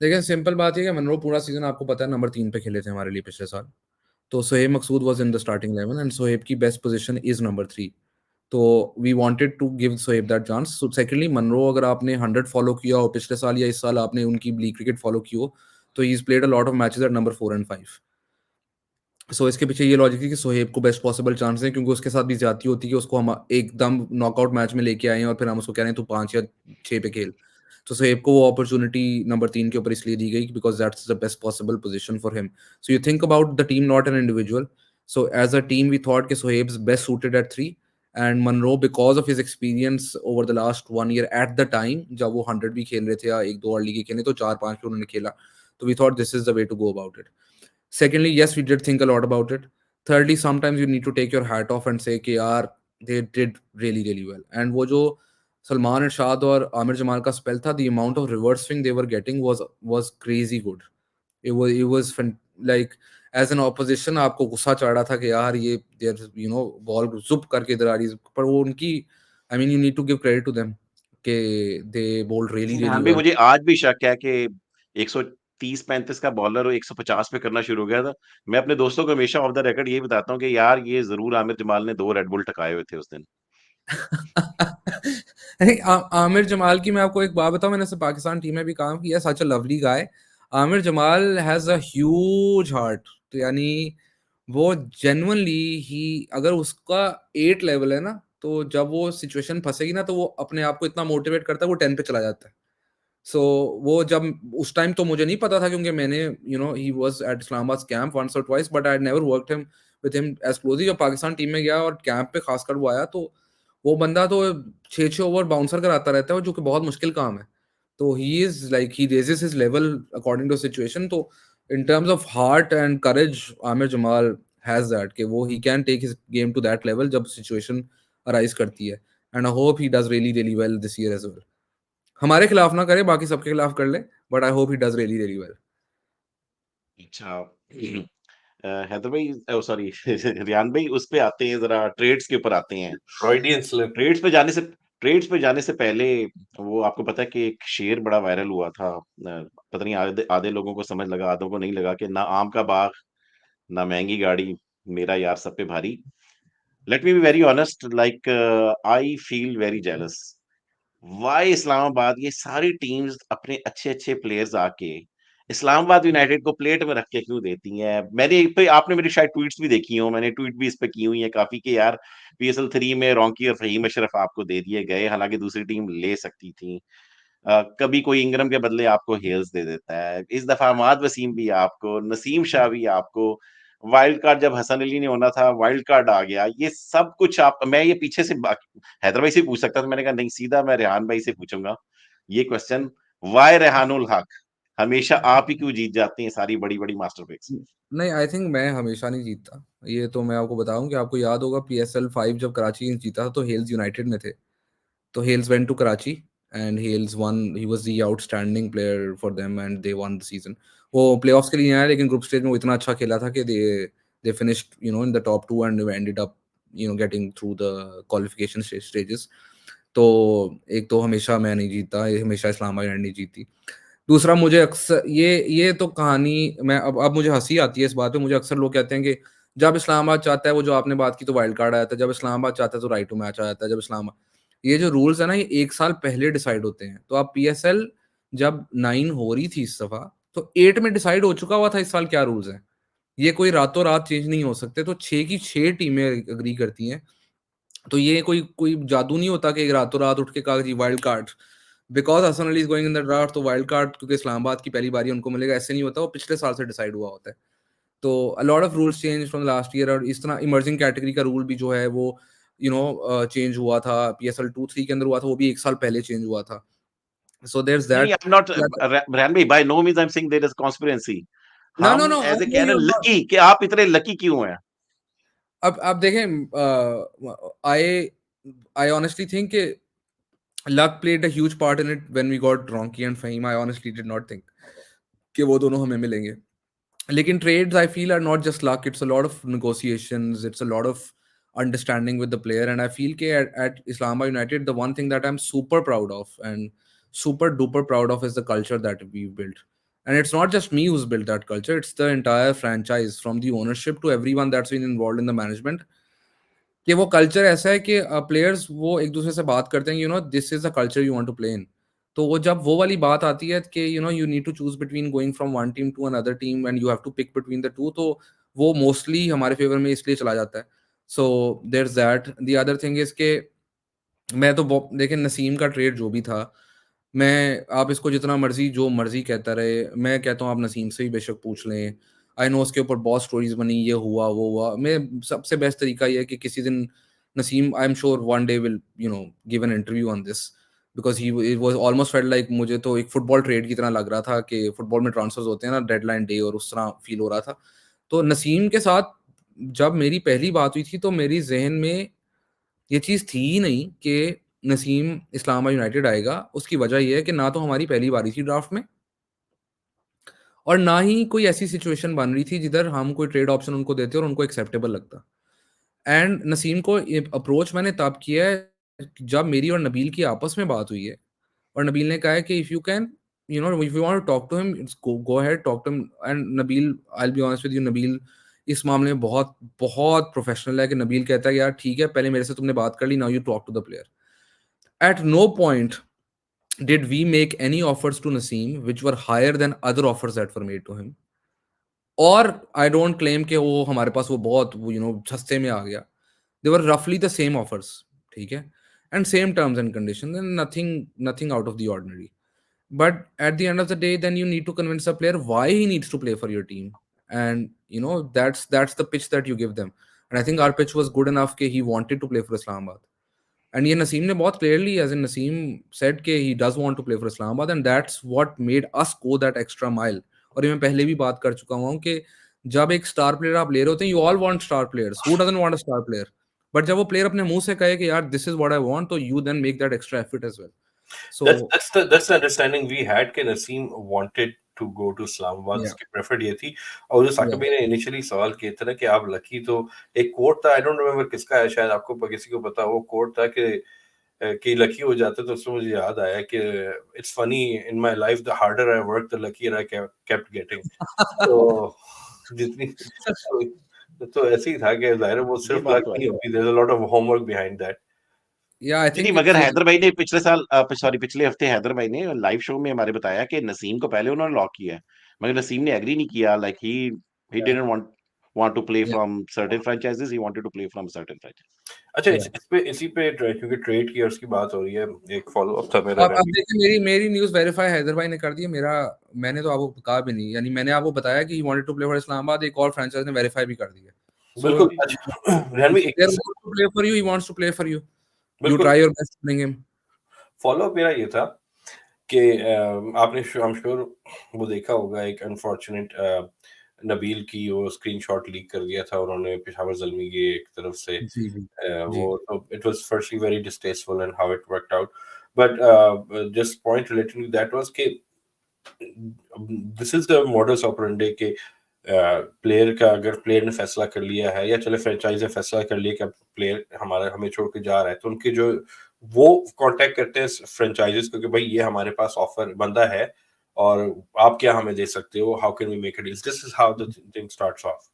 देखिए, सिंपल बात है कि मनरो पूरा सीजन आपको पता है नंबर 3 पे खेले थे हमारे लिए पिछले साल। तो Sohaib Maqsood was in the starting 11, and Sohaib की बेस्ट पोजीशन इज नंबर 3। तो we wanted to give Sohaib that chance. So secondly, Munro अगर आपने 100 फॉलो किया हो पिछले साल या इस साल आपने उनकी लीग क्रिकेट फॉलो की हो, तो he is played a lot of matches at number 4 and 5। सो इसके पीछे ये लॉजिक है कि सोहेब को बेस्ट पॉसिबल चांस है, क्योंकि उसके साथ भी ज्यादती होती है कि उसको हम एकदम नॉकआउट मैच में लेके आए हैं और फिर हम उसको कह रहे हैं तू 5 या 6 पे खेल। तो सोहेब को वो अपॉर्चुनिटी नंबर 3 के ऊपर इसलिए दी गई because that's the best possible position for him. So you think about the team, not an individual. So as a team we thought कि Sohaib best suited at 3, and Munro because of his experience over the last 1 year at the time, जब वो 100 भी खेल रहे थे या 1-2 और लीग खेले, तो 4-5 पे उन्होंने खेला, तो we thought this is the way to go about it. Secondly, yes, we did think a lot about it. Thirdly, sometimes you need to take your hat off and say कि यार they did really really well. And वो जो सलमान इरशाद और आमिर जमाल का स्पेल था, the amount of reverse swing they were getting was crazy good. It was like as an opposition आपको गुस्सा चढ़ रहा था कि यार ये बॉल जुप करके इधर आ रही है, पर वो उनकी, I mean you need to give credit to them कि they bowled really हाँ, really भी well. मुझे आज भी शक है कि 130-35 का बॉलर वो 150 पे करना शुरू हो गया था। मैं अपने दोस्तों को हमेशा ऑफ द रिकॉर्ड यही बताता हूँ कि यार ये ज़रूर आमिर जमाल ने 2 रेड बुल टकाए हुए थे उस दिन। अरे आमिर जमाल की मैं आपको एक बात बताऊं, मैंने पाकिस्तान टीम में भी काम किया, such a lovely guy. Aamir Jamal has a huge heart. तो यानी वो जेन्युइनली ही, अगर उसका 8 लेवल है ना, तो जब वो सिचुएशन फंसेगी ना, तो वो अपने आप को इतना मोटिवेट करता है, वो 10 पे चला जाता है। सो वो जब उस टाइम तो मुझे नहीं पता था, क्योंकि मैंने he was at Islamabad camp once और twice, but I never worked him with him as closely. जब पाकिस्तान टीम में गया और कैंप पे खासकर वो आया, तो वो बंदा तो 6-6 ओवर बाउंसर कराता रहता है, जो कि बहुत मुश्किल काम है। तो he is like he raises his level according to situation. तो in terms of heart and courage, Aamir Jamal has that कि वो he can take his game to that level जब सिचुएशन अराइज करती है। And I hope he does really really well this year as well. हमारे खिलाफ ना करे, बाकी सबके खिलाफ कर ले, but I hope he does really really well. अच्छा। हैदर भाई, ओह सॉरी रियान भाई, उस पे आते हैं, ज़रा ट्रेड्स के ऊपर आते हैं। Freudian slip. ट्रेड्स पे जाने से पहले, वो आपको पता है कि एक शेर बड़ा वायरल हुआ था, पता नहीं आधे आधे लोगों को समझ लगा, आधों को नहीं लगा कि ना आम का बाग, ना महंगी गाड़ी, मेरा यार सब पे भारी। Let me be very honest, like I feel very jealous. Why Islamabad ये सारी टीम्स अपने अच्छे-अच्छे प्लेयर्स आके इस्लामाबाद यूनाइटेड को प्लेट में रख के क्यों देती हैं? मैंने पे आपने मेरी शायद ट्वीट्स भी देखी हों, मैंने ट्वीट भी इस पे की हुई है काफ़ी कि यार पीएसएल 3 में रॉन्की और फहीम अशरफ आपको दे दिए गए, हालाँकि दूसरी टीम ले सकती थी। कभी कोई इंग्रम के बदले आपको हेल्स दे देता है। इस दफ़ा अमाद वसीम भी आपको, नसीम शाह भी आपको, वाइल्ड कार्ड जब हसन अली ने होना था, वाइल्ड कार्ड आ गया। ये सब कुछ आप मैं ये पीछे से हैदर भाई से पूछ सकता था, मैंने कहा नहीं सीधा मैं रेहान भाई से पूछूँगा ये क्वेश्चन, व्हाई रेहानुल हक? हमेशा आप ही क्यों जीत जाते हैं सारी बड़ी-बड़ी मास्टर पिक्स? नहीं, आई थिंक मैं हमेशा नहीं जीतता। ये तो मैं आपको बताऊँ कि आपको याद होगा पीएसएल 5 जब कराची किंग्स जीता था तो हेल्स यूनाइटेड में थे। तो Hales went to Karachi and Hales won, he was the outstanding player for them and they won the season. वो प्लेऑफ्स के लिए नहीं आया लेकिन ग्रुप स्टेज में वो इतना अच्छा खेला था कि they finished in the top 2 and ended up getting through the qualification stages. तो एक तो हमेशा मैं नहीं जीतता, ये हमेशा इस्लामाबाद यूनाइटेड नहीं जीतती। दूसरा मुझे अक्सर ये तो कहानी मैं अब मुझे हँसी आती है इस बात पे। मुझे अक्सर लोग कहते हैं कि जब इस्लामाबाद चाहता है, वो जो आपने बात की तो वाइल्ड कार्ड आया था, जब इस्लामाबाद चाहता है तो राइट टू मैच आ जाता है, जब इस्लामा ये जो रूल्स है ना ये 1 साल पहले डिसाइड होते हैं। तो अब पीएसएल जब 9 हो रही थी इस दफ़ा, तो 8 में डिसाइड हो चुका हुआ था इस साल क्या रूल्स हैं। ये कोई रातों-रात चेंज नहीं हो सकते, तो 6 की 6 टीमें एग्री करती हैं। तो ये कोई कोई जादू नहीं होता कि रातों-रात उठ के कहा जी wild card, because Hasan Ali is going in the draft तो वाइल्ड कार्ड क्योंकि इस्लामाबाद की पहली बारी उनको मिलेगा, ऐसे नहीं होता, वो पिछले साल से डिसाइड हुआ होता है। तो अ lot of rules change from last year और इस तरह इमर्जिंग कैटेगरी का रूल भी जो है वो चेंज हुआ था। पीएसएल 2-3 के अंदर हुआ था, वो भी 1 साल पहले चेंज हुआ था। सो देयर इज़ नहीं, that. I am not Rehan भाई by no means I am saying there is conspiracy. No, no, हम नो, ऐसे आई नो कह यू रहे आर हैं नॉट। लकी कि आप इतने लकी क्यों हैं? अब देखें आई ऑनेस्टली थिंक कि luck played a huge part in it when we got Ronki and Fahim. I honestly did not think कि वो दोनों हमें मिलेंगे। लेकिन trades I feel are not just luck. It's a lot of negotiations. It's a lot of understanding with the player. And I feel कि at Islamabad United, the one thing that I'm super proud of and super duper proud of is the culture that we've built. And it's not just me who's built that culture. It's the entire franchise, from the ownership to everyone that's been involved in the management. कि वो कल्चर ऐसा है कि प्लेयर्स वो एक दूसरे से बात करते हैं, this is the culture you want to play in. तो वो जब वो वाली बात आती है कि you need to choose between going from one team to another team and you have to pick between the two, तो वो मोस्टली हमारे फेवर में इसलिए चला जाता है। So there is that. The other thing is के मैं तो देखिए नसीम का ट्रेड जो भी था, मैं आप इसको जितना मर्जी जो मर्जी कहता रहे, मैं कहता हूँ आप नसीम से ही बेशक पूछ लें। आई नो उसके ऊपर बहुत स्टोरीज बनी, ये हुआ वो हुआ। मैं सबसे बेस्ट तरीका ये है कि किसी दिन नसीम, आई am sure one day will give an interview on this, because he it was almost felt like मुझे तो एक फुटबॉल ट्रेड की तरह लग रहा था कि फुटबॉल में ट्रांसफर्स होते हैं ना डेडलाइन डे, और उस तरह फील हो रहा था। तो नसीम के साथ जब मेरी पहली बात हुई थी तो मेरी जहन में ये चीज़ थी ही नहीं कि नसीम इस्लामाबाद यूनाइटेड आएगा। उसकी वजह ये है कि ना तो हमारी पहली बारी थी ड्राफ्ट में, और ना ही कोई ऐसी सिचुएशन बन रही थी जिधर हम कोई ट्रेड ऑप्शन उनको देते और उनको एक्सेप्टेबल लगता। एंड नसीम को ये अप्रोच मैंने तब किया है जब मेरी और नबील की आपस में बात हुई है, और नबील ने कहा है कि if you can if you want to talk to him, go ahead talk to him. And Nabeel, I will be honest with you, Nabeel इस मामले में बहुत बहुत प्रोफेशनल है कि नबील कहता है यार ठीक है, पहले मेरे से तुमने बात कर ली, now you talk to the player. At no point did we make any offers to Naseem which were higher than other offers that were made to him? और आई डोंट क्लेम कि वो हमारे पास वो बहुत सस्ते में आ गया। दे वर रफली द सेम ऑफर्स, ठीक है, and same terms and condition, and nothing nothing out of the ordinary. But at the end of the day, then you need to convince the player why he needs to play for your team, and that's the pitch that you give them. And I think our pitch was good enough that he wanted to play for Islamabad. And ये नसीम ने बहुत clearly, as in Naseem said कि he does want to play for Islamabad, and that's what made us go that extra mile. और ये मैं पहले भी बात कर चुका हूँ कि जब एक स्टार प्लेयर आप ले रहे होते हैं, you all want star players. Who doesn't want a star player? But जब वो प्लेयर अपने मुंह से कहे कि यार this is what I want, तो you then make that extra effort as well. So that's the understanding we had कि Naseem wanted to go to Islamabad, yeah, उसकी preferred ये थी। और जो साकिब yeah. भाई ने initially सवाल किए थे ना कि आप लकी, तो एक कोट था, I don't remember किसका है, शायद आपको किसी को पता हो, वो कोट था कि कि लकी हो जाते, तो उससे मुझे याद आया कि it's funny, in my life the harder I work the लकीर आई केप्ट गेटिंग। तो जितनी तो ऐसे ही था कि ज़ाहिर है वो ये सिर्फ बात लक तो है। नहीं होती, there is a lot of homework behind that. Yeah, I नहीं नहीं, think मगर it's हैदर भाई ने पिछले साल सॉरी पिछले हफ्ते हैदर भाई ने लाइव शो में हमारे बताया कि नसीम को पहले उन्होंने लॉक किया है, मगर नसीम ने एग्री नहीं किया, like he didn't want to play yeah, from certain franchises, he wanted to play from certain franchises. अच्छा, yeah. इसी पे क्योंकि ट्रेड की की बात हो रही है, एक फॉलो अप था मेरा अब रवि। देखिए, मेरी न्यूज़ वेरीफाई हैदर भाई ने कर दी है। मैंने तो आपको कहा भी नहीं, यानी मैंने आपको बताया कि he wanted to play for Islamabad, एक और फ्रेंचाइज ने वेरीफाई भी कर दी है। सो बिल्कुल। अच्छा Ranveer, player wants to play for you, he wants to play for you, you बिल्कुल try your best to bring him. Follow up मेरा ये था कि आपने आई एम श्योर वो देखा होगा, एक अनफॉर्चुनेट नबील की वो स्क्रीनशॉट लीक कर दिया था उन्होंने पेशावर ज़ल्मी की एक तरफ से। जी जी जी। वो तो it was firstly very distasteful and how it worked out, but just point related to that was कि this is the modus operandi के प्लेयर का, अगर प्लेयर ने फैसला कर लिया है या चले फ्रेंचाइज ने फैसला कर लिया कि अब प्लेयर हमारा हमें छोड़ के जा रहा है, तो उनके जो वो कांटेक्ट करते हैं फ्रेंचाइजेस को कि भाई ये हमारे पास ऑफर बंदा है और आप क्या हमें दे सकते हो, how can we make a deal, this is how the thing starts off.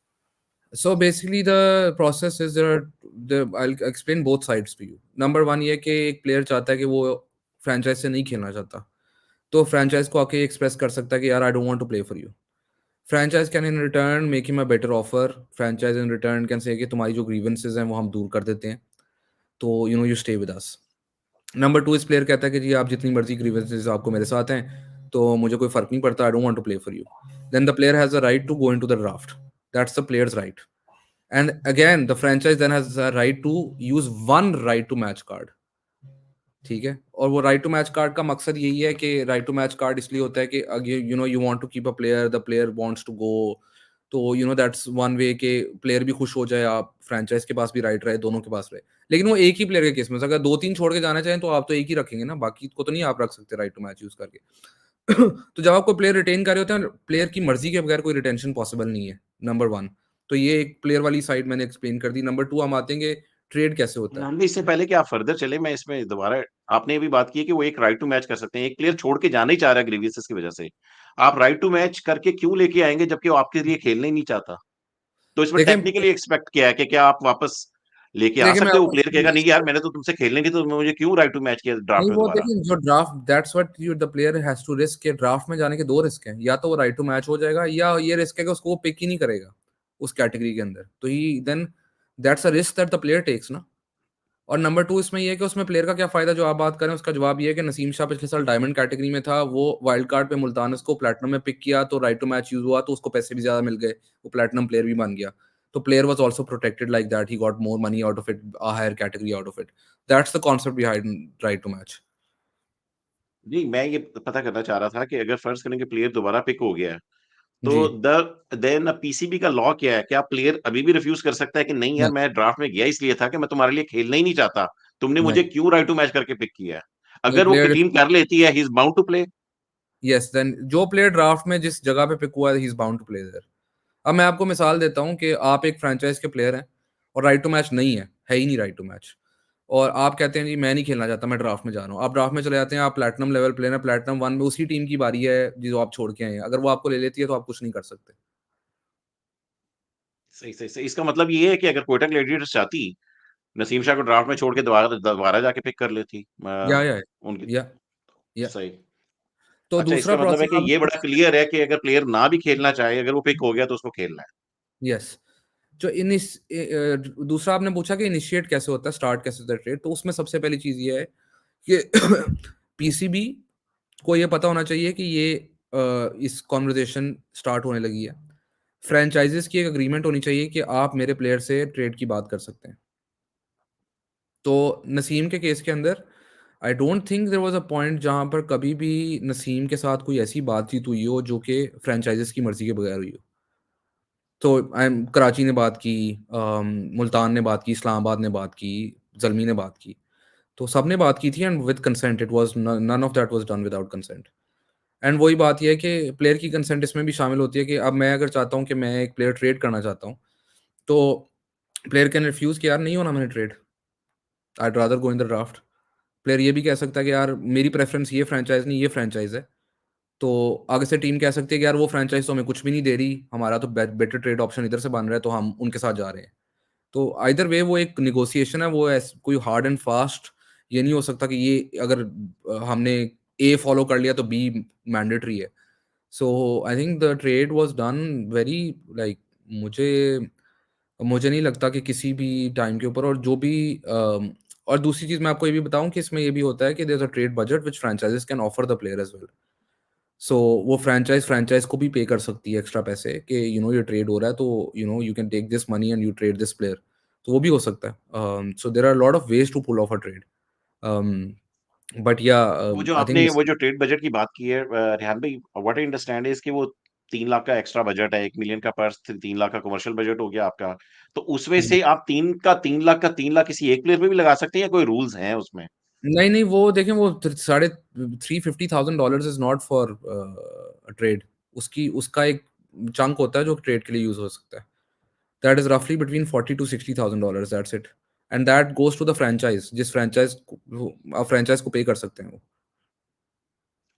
So basically the process is I'll explain both sides to you. Number one ये कि एक प्लेयर चाहता है कि वो फ्रेंचाइज से नहीं खेलना चाहता, तो फ्रेंचाइज को आके एक्सप्रेस कर सकता है कि यार I don't want to play for you. Franchise can in return make him a better offer. Franchise in return can say कि तुम्हारी जो ग्रीवेंसेज हैं वो हम दूर कर देते हैं, तो you stay with us. Number two, इस प्लेयर कहता है कि जी आप जितनी मर्जी ग्रीवेंसेज आपको मेरे साथ हैं, तो मुझे कोई फर्क नहीं पड़ता, I don't want to play for you. Then the player has a right to go into the draft, that's the player's right. And again, the franchise then has a right to use one right to match card. ठीक है, और वो राइट टू मैच कार्ड का मकसद यही है कि राइट टू मैच कार्ड इसलिए होता है कि you want to keep a player, the player wants to go, तो दैट्स वन वे के प्लेयर भी खुश हो जाए, आप फ्रेंचाइज के पास भी राइट रहे, दोनों के पास रहे। लेकिन वो एक ही प्लेयर के केस में, अगर 2-3 छोड़ के जाना चाहें तो आप तो एक ही रखेंगे ना, बाकी को तो नहीं आप रख सकते राइट टू मैच यूज करके। तो जब आप कोई प्लेयर रिटेन कर रहे होते हैं, प्लेयर की मर्जी के बगैर कोई रिटेंशन पॉसिबल नहीं है, नंबर वन। तो ये एक प्लेयर वाली साइड मैंने एक्सप्लेन कर दी। नंबर टू हम आते हैं ट्रेड कैसे होता है। जानवी, इससे पहले कि आप फर्दर चले, मैं इसमें दोबारा, आपने ये भी बात की है कि वो एक राइट टू मैच कर सकते हैं, एक प्लेयर छोड़ के जाना ही चाह रहा है ग्रीवियसेस की वजह से, आप राइट टू मैच करके क्यों लेके आएंगे जबकि वो आपके लिए खेलना ही नहीं चाहता? तो इसमें देखिए टेक्निकली एक्सपेक्ट किया है कि क्या आप वापस लेके आ देखिए मैं सकते हो? वो आपको प्लेयर कहेगा नहीं यार मैंने तो तुमसे खेलने की, तो मुझे क्यों राइट टू मैच किया ड्राफ्ट नहीं, में वो दोबारा? देखिए जो draft, that's what you the player has to risk, के ड्राफ्ट में जाने के दो रिस्क हैं, या तो वो राइट टू मैच हो जाएगा, या ये रिस्क है कि उसको वो पिक ही नहीं करेगा उस कैटेगरी के अंदर, तो he then that's a risk that the player takes ना। और नंबर टू इसमें ये है कि उसमें प्लेयर का क्या फायदा, जो आप बात करें उसका जवाब ये है कि नसीम शाह पिछले साल डायमंड कैटेगरी में था, वो वाइल्ड कार्ड पे मुल्तानस को प्लेटिनम में पिक किया, तो राइट टू मैच यूज हुआ, तो उसको पैसे भी ज्यादा मिल गए, वो प्लेटिनम प्लेयर भी बन गया, तो player was also protected like that, he got more money out of it, a higher category out of it. That's the concept behind right to match. जी, मैं ये पता करना चाह रहा था कि अगर फर्ज करें कि प्लेयर दोबारा पिक हो गया है, जी तो देन पीसीबी का लॉ क्या है? क्या प्लेयर अभी भी रिफ्यूज कर सकता है कि नहीं यार नहीं मैं ड्राफ्ट में गया इसलिए था कि मैं तुम्हारे लिए खेलना ही नहीं चाहता, तुमने मुझे नहीं क्यों राइट टू मैच करके पिक किया है? नहीं अगर वो प्लेयर, टीम कर लेती है, he is bound to play. Yes then जो प्लेयर ड्राफ्ट में जिस जगह पे पिक हुआ है, he is bound to play there. अब मैं आपको मिसाल देता हूँ कि आप एक फ्रेंचाइज के प्लेयर हैं और राइट टू मैच नहीं है ही नहीं राइट टू मैच, और आप कहते हैं जी मैं नहीं खेलना चाहता, मैं ड्राफ्ट में जा रहा हूँ, आप ड्राफ्ट में चले जाते हैं, आप प्लेटिनम लेवल प्लेयर हैं, प्लेटिनम 1 में उसी टीम की बारी है जो आप छोड़ के आए हैं, अगर वो आपको ले लेती है तो आप कुछ नहीं कर सकते। सही सही सही, इसका मतलब ये है कि अगर कोयटा ग्लैडिएटर्स चाहती, नसीम शाह को ड्राफ्ट में छोड़ के दोबारा दोबारा जाके पिक कर लेती या या उनकी। या या सही। तो अच्छा, दूसरा इसका मतलब है प्रोसेस कि आप, ये बड़ा क्लियर है कि अगर प्लेयर ना भी खेलना चाहे, अगर वो पिक हो गया तो उसको खेलना है। यस जो दूसरा आपने पूछा कि इनिशिएट कैसे होता है, स्टार्ट कैसे होता है ट्रेड, तो उसमें सबसे पहली चीज ये है कि पीसीबी को ये पता होना चाहिए कि ये इस कॉन्वर्जेशन स्टार्ट होने लगी है, फ्रेंचाइजेस की एक अग्रीमेंट होनी चाहिए कि आप मेरे प्लेयर से ट्रेड की बात कर सकते हैं। तो नसीम के केस के अंदर I don't think there was a point जहां पर कभी भी नसीम के साथ कोई ऐसी बातचीत हुई हो जो कि फ्रेंचाइजेस की मर्जी के बगैर हुई हो। तो कराची ने बात की, मुल्तान ने बात की, इस्लामाबाद ने बात की, जलमी ने बात की, तो सबने बात की थी and with consent, it was none of that was done without consent. And वही बात ये है कि प्लेयर की कंसेंट इसमें भी शामिल होती है कि अब मैं अगर चाहता हूँ कि मैं एक प्लेयर ट्रेड करना चाहता हूँ, तो प्लेयर कैन रिफ्यूज कि यार नहीं होना मैंने trade, I rather go in the draft. Player ये भी कह सकता है कि यार मेरी प्रेफरेंस ये फ्रेंचाइज नहीं, ये फ्रेंचाइज है। तो आगे से टीम कह सकती है कि यार वो फ्रेंचाइज तो हमें कुछ भी नहीं दे रही, हमारा तो बेटर ट्रेड ऑप्शन इधर से बन रहा है, तो हम उनके साथ जा रहे हैं। तो आइदर वे वो एक निगोशिएशन है, वो कोई हार्ड एंड फास्ट ये नहीं हो सकता कि ये अगर हमने ए फॉलो कर लिया तो बी मैंडेटरी है। So I think the trade was done very like, मुझे मुझे नहीं लगता कि किसी भी टाइम के ऊपर, और जो भी और दूसरी चीज मैं आपको ये भी बताऊं कि इसमें ये भी होता है कि there is a trade budget which franchises can offer the player as well. So वो फ्रेंचाइज को भी पे कर सकती है एक्स्ट्रा पैसे कि ये ट्रेड हो रहा है, तो you can take this money and you trade this player. तो वो भी हो सकता है। So there are lot of ways to pull off a trade, but या वो जो आई आपने थिंक वो जो ट्रेड बजट की बात की है रेहान भाई, व्हाट आई अंडरस्टैंड इज कि वो 3 लाख का एक्स्ट्रा बजट है, 1 मिलियन का पर्स, 3 लाख का कमर्शियल बजट हो गया आपका। तो उसमें से आप 3 लाख किसी एक प्लेयर पे भी लगा सकते हैं या कोई रूल्स हैं उसमें? नहीं नहीं, वो देखें, वो $350,000 इज नॉट फॉर ट्रेड। उसका एक चंक होता है जो ट्रेड के लिए यूज हो सकता है। दैट इज रफली between $40,000 to $60,000, that's it. And that goes to the franchise, जिस फ्रेंचाइज को पे कर सकते हैं वो।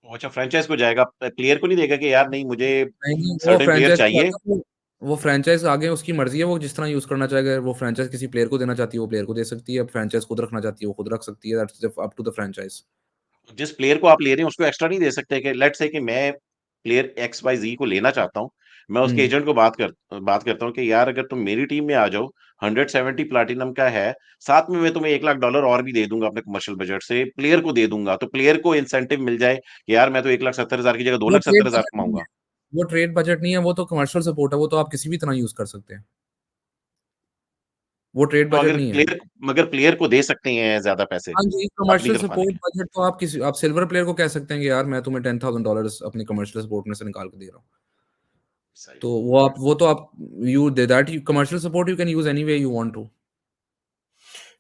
अच्छा, फ्रैंचाइज़ को जाएगा, प्लेयर को नहीं देगा कि यार नहीं मुझे नहीं नहीं, वो सर्टेन प्लेयर फ्रेंचाइज को चाहिए। आता है, वो फ्रेंचाइज आगे उसकी मर्जी है, वो जिस तरह यूज करना चाहेगा। वो फ्रेंचाइज किसी प्लेयर को देना चाहती है वो प्लेयर को दे सकती है, अब फ्रेंचाइज खुद रखना चाहती है वो खुद रख सकती है, that's up to the franchise. जिस प्लेयर को आप ले रहे हैं उसको एक्स्ट्रा नहीं दे सकते कि लेट्स से कि मैं प्लेयर एक्स वाई जी को लेना चाहता हूँ, मैं उसके हम्म। एजेंट को बात करता हूँ कि यार अगर तुम मेरी टीम में आ जाओ, 170 प्लैटिनम का है, साथ में मैं तुम्हें $1 लाख और भी दे दूंगा अपने कमर्शियल बजट से, प्लेयर को दे दूंगा, तो प्लेयर को इंसेंटिव मिल जाए कि यार मैं तो 1,70,000 की जगह दो वो लाख सत्तर ट्रेड हजार बजट नहीं है, कमाऊंगा। वो ट्रेड बजट नहीं है, वो तो कमर्शियल सपोर्ट है, वो तो आप किसी भी तरह यूज कर सकते हैं, वो ट्रेड तो बजट नहीं है। अगर प्लेयर को दे सकते हैं ज्यादा पैसे हाँ जी, अपनी कमर्शियल तरफ आने सपोर्ट के। बजट तो आप सिल्वर प्लेयर को कह सकते हैं कि यार मैं तुम्हें $10,000 अपने कमर्शियल सपोर्ट में से निकाल के दे रहा हूँ। सही तो है। वो तो आप you they that commercial support you can use any way you want to.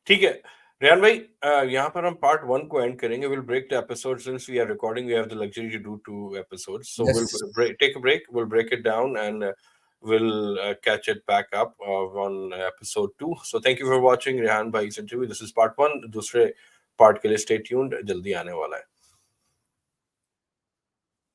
ठीक है रेहान भाई, यहाँ पर हम पार्ट 1 को एंड करेंगे। Will break the episode since we are recording, we have the luxury to do 2 episodes, so will take a break, will break it down and we'll catch it back up on episode 2. So thank you for watching Rehan Bhai's interview. This is part 1. दूसरे part के लिए stay tuned, जल्दी आने वाला है।